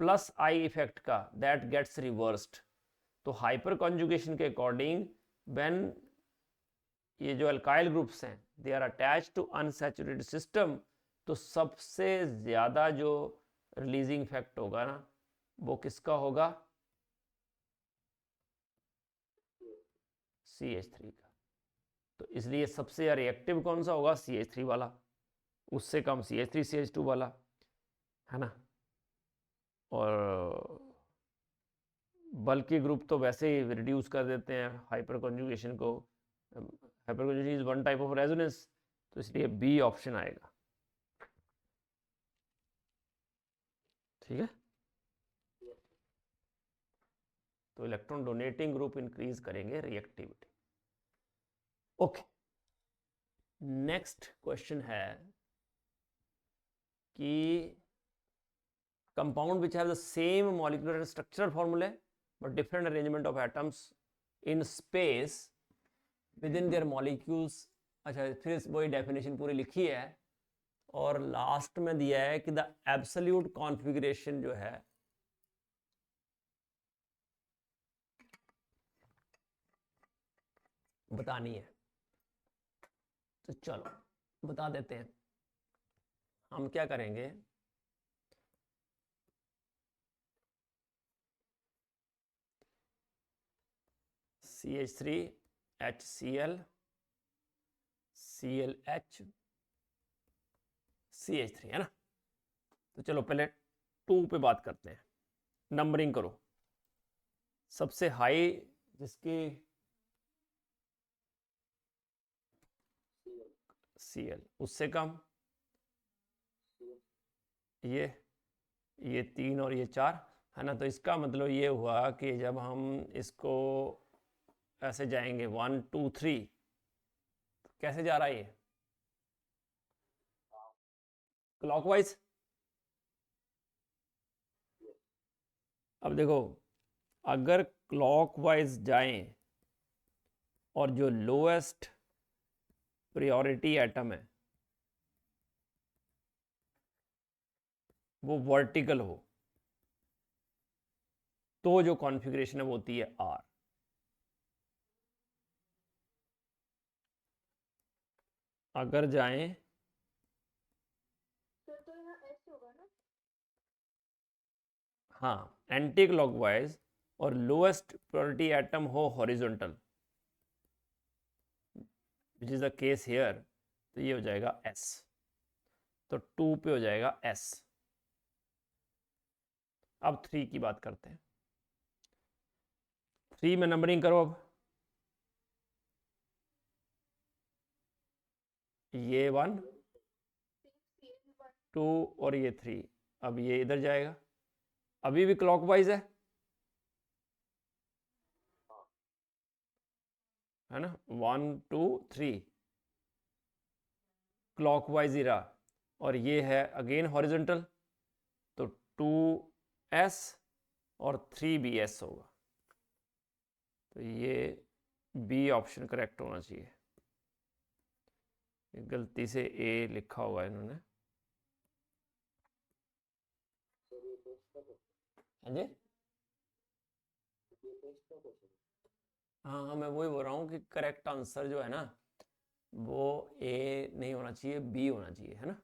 प्लस आई इफेक्ट का, दैट गेट्स रिवर्स्ड। तो हाइपर कॉन्जुगेशन के अकॉर्डिंग व्हेन ये जो अल्काइल ग्रुप्स हैं they are attached to unsaturated system, तो सबसे ज्यादा जो रिलीजिंग इफेक्ट होगा ना, वो किसका होगा, CH3 का। तो इसलिए सबसे रिएक्टिव कौन सा होगा, CH3 वाला, उससे कम CH3 CH2 वाला, है ना। और बल्कि ग्रुप तो वैसे ही रिड्यूस कर देते हैं हाइपर कॉन्जुगेशन को। Hyperconjugation is one type of resonance, तो इसलिए बी ऑप्शन आएगा। ठीक है, तो इलेक्ट्रॉन डोनेटिंग ग्रुप इंक्रीज करेंगे रिएक्टिविटी। ओके, नेक्स्ट क्वेश्चन है कि compound which have the same molecular and structural formulae but different arrangement of atoms in space within their molecules. अच्छा, फिर वही डेफिनेशन पूरी लिखी है और लास्ट में दिया है कि द एब्सोल्यूट कॉन्फ़िगरेशन जो है बतानी है। तो चलो बता देते हैं। हम क्या करेंगे, CH3 HCl ClH CH3, है ना। तो चलो पहले 2 पे बात करते हैं। नंबरिंग करो, सबसे हाई जिसकी Cl, उससे कम ये 3 और ये 4, है ना। तो इसका मतलब ये हुआ कि जब हम इसको ऐसे जाएंगे 1 2 3, कैसे जा रहा है ये, क्लॉकवाइज, अब देखो, अगर क्लॉकवाइज जाएं और जो लोएस्ट प्रायोरिटी एटम है वो वर्टिकल हो तो जो कॉन्फ़िगरेशन है वो होती है आर। अगर जाएं तो यहाँ एस होगा ना। हाँ, एंटी क्लॉकवाइज और लोएस्ट प्रायोरिटी एटम हो horizontal, which is the case here, तो ये हो जाएगा एस। तो 2 पे हो जाएगा एस। अब 3 की बात करते हैं। 3 में नंबरिंग करो। अब ये 1 2 और ये 3, अब ये इधर जाएगा, अभी भी क्लॉकवाइज है ना, 1 2 3 क्लॉकवाइज ही रहा, और ये है अगेन हॉरिजॉन्टल, तो 2s और 3bs होगा। तो ये बी ऑप्शन करेक्ट होना चाहिए। गलती से ए लिखा होगा इन्होंने। हाँ जी, हाँ हाँ, मैं वही बोल रहा हूँ कि करेक्ट आंसर जो है ना वो ए नहीं होना चाहिए, बी होना चाहिए, है ना।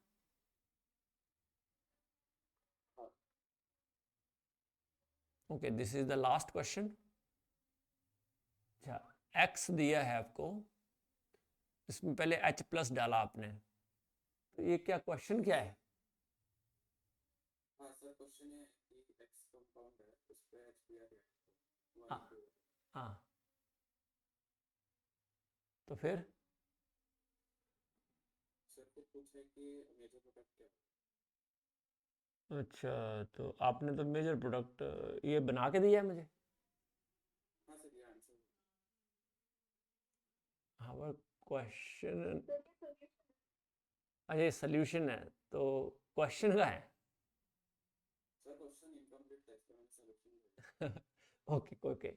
Okay, this is the last question. अच्छा, एक्स दिया है आपको, इसमें पहले एच प्लस डाला आपने, तो ये क्या क्वेश्चन क्या है? हाँ सर, क्वेश्चन है कि एक्स कंपाउंड है, उस पे एच दिया गया है, हाँ 1 2। हाँ, तो फिर सर को पूछा कि मेजर प्रोडक्ट क्या है। अच्छा, तो आपने तो मेजर प्रोडक्ट ये बना के दिया है मुझे। हाँ सर, ये आंसर। हाँ, पर क्वेश्चन, सर ये solution अच्छा ये सोल्यूशन है, तो क्वेश्चन का है। सर क्वेश्चन इनकम्प्लीट था, इसका मैंने सोल्यूशन दिया। ओके ओके,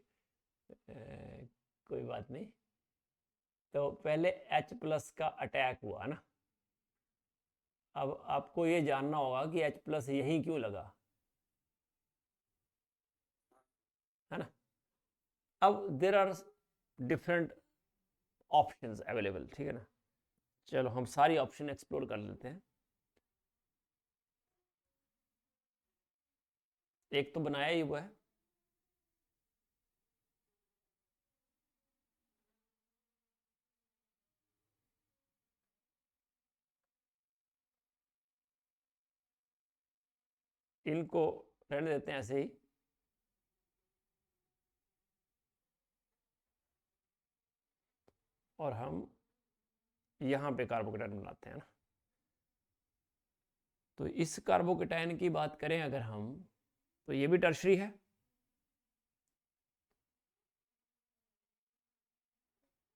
कोई बात नहीं। तो पहले H प्लस का अटैक हुआ ना, अब आपको ये जानना होगा कि H प्लस यहीं क्यों लगा, है ना। अब there are different options available, ठीक है ना। चलो हम सारी ऑप्शन एक्सप्लोर कर लेते हैं। एक तो बनाया ही हुआ है, इनको रहने देते हैं ऐसे ही। और हम यहाँ पे कार्बोकेटाइन बनाते हैं ना। तो इस कार्बोकेटाइन की बात करें अगर हम, तो ये भी टर्शरी है।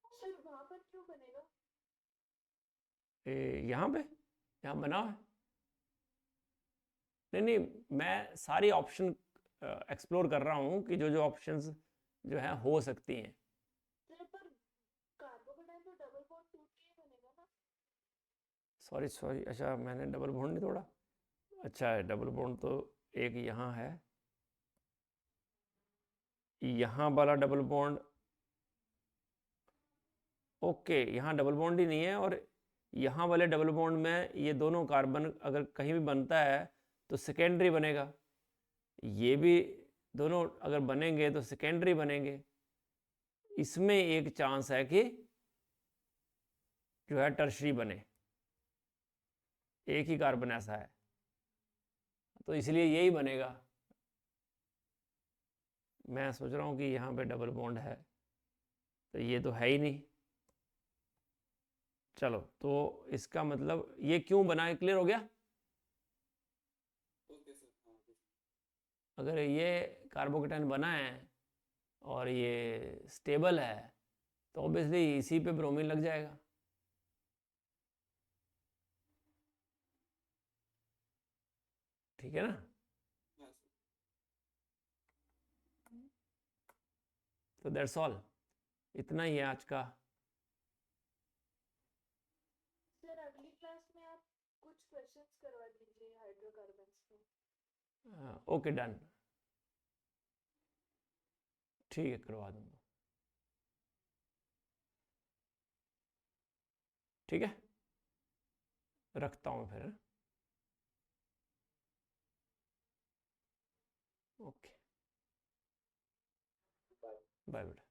सर वहाँ पर क्यों बनेगा? यहाँ पे, यहाँ बना हुआ है। नहीं नहीं, मैं सारी ऑप्शन एक्सप्लोर कर रहा हूँ कि जो जो ऑप्शंस जो हैं हो सकती हैं। सर पर कार्बोकेटाइन तो डबल बॉन्ड टूट के ही बनेगा ना। सॉरी सॉरी, अच्छा मैंने डबल बॉन्ड नहीं तोड़ा। अच्छा है, डबल बॉन्ड तो एक यहाँ है, यहाँ वाला डबल बॉन्ड, ओके, यहाँ डबल बॉन्ड ही नहीं है, और यहाँ वाले डबल बॉन्ड में ये दोनों कार्बन अगर कहीं भी बनता है तो सेकेंडरी बनेगा, ये भी दोनों अगर बनेंगे तो सेकेंडरी बनेंगे। इसमें एक चांस है कि जो है टर्शरी बने, एक ही कार्बन ऐसा है, तो इसलिए यही बनेगा। मैं सोच रहा हूँ कि यहाँ पे डबल बॉन्ड है, तो ये तो है ही नहीं। चलो, तो इसका मतलब ये क्यों बना है, क्लियर हो गया। ओके सर, हाँ ओके सर। अगर ये कार्बोकेटाइन बना है और ये स्टेबल है तो ऑब्वियसली इसी पे ब्रोमीन लग जाएगा। ठीक है ना। हाँ सर। तो दैट्स ऑल, इतना ही है आज का। सर अगली क्लास में आप कुछ क्वेश्चंस करवा दीजिए हाइड्रोकार्बन्स पे। ओके डन, ठीक है करवा दूंगा, ठीक है रखता हूँ फिर। ओके बाय बेटा।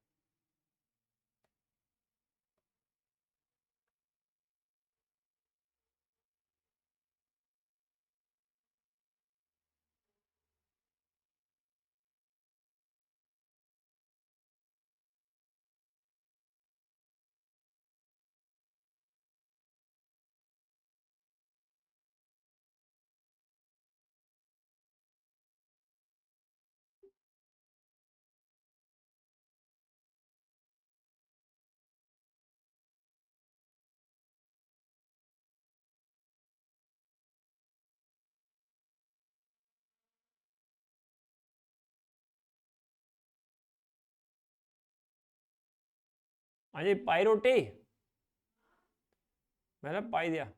हाँ जी पाई रोटी, मैंने पाई दिया।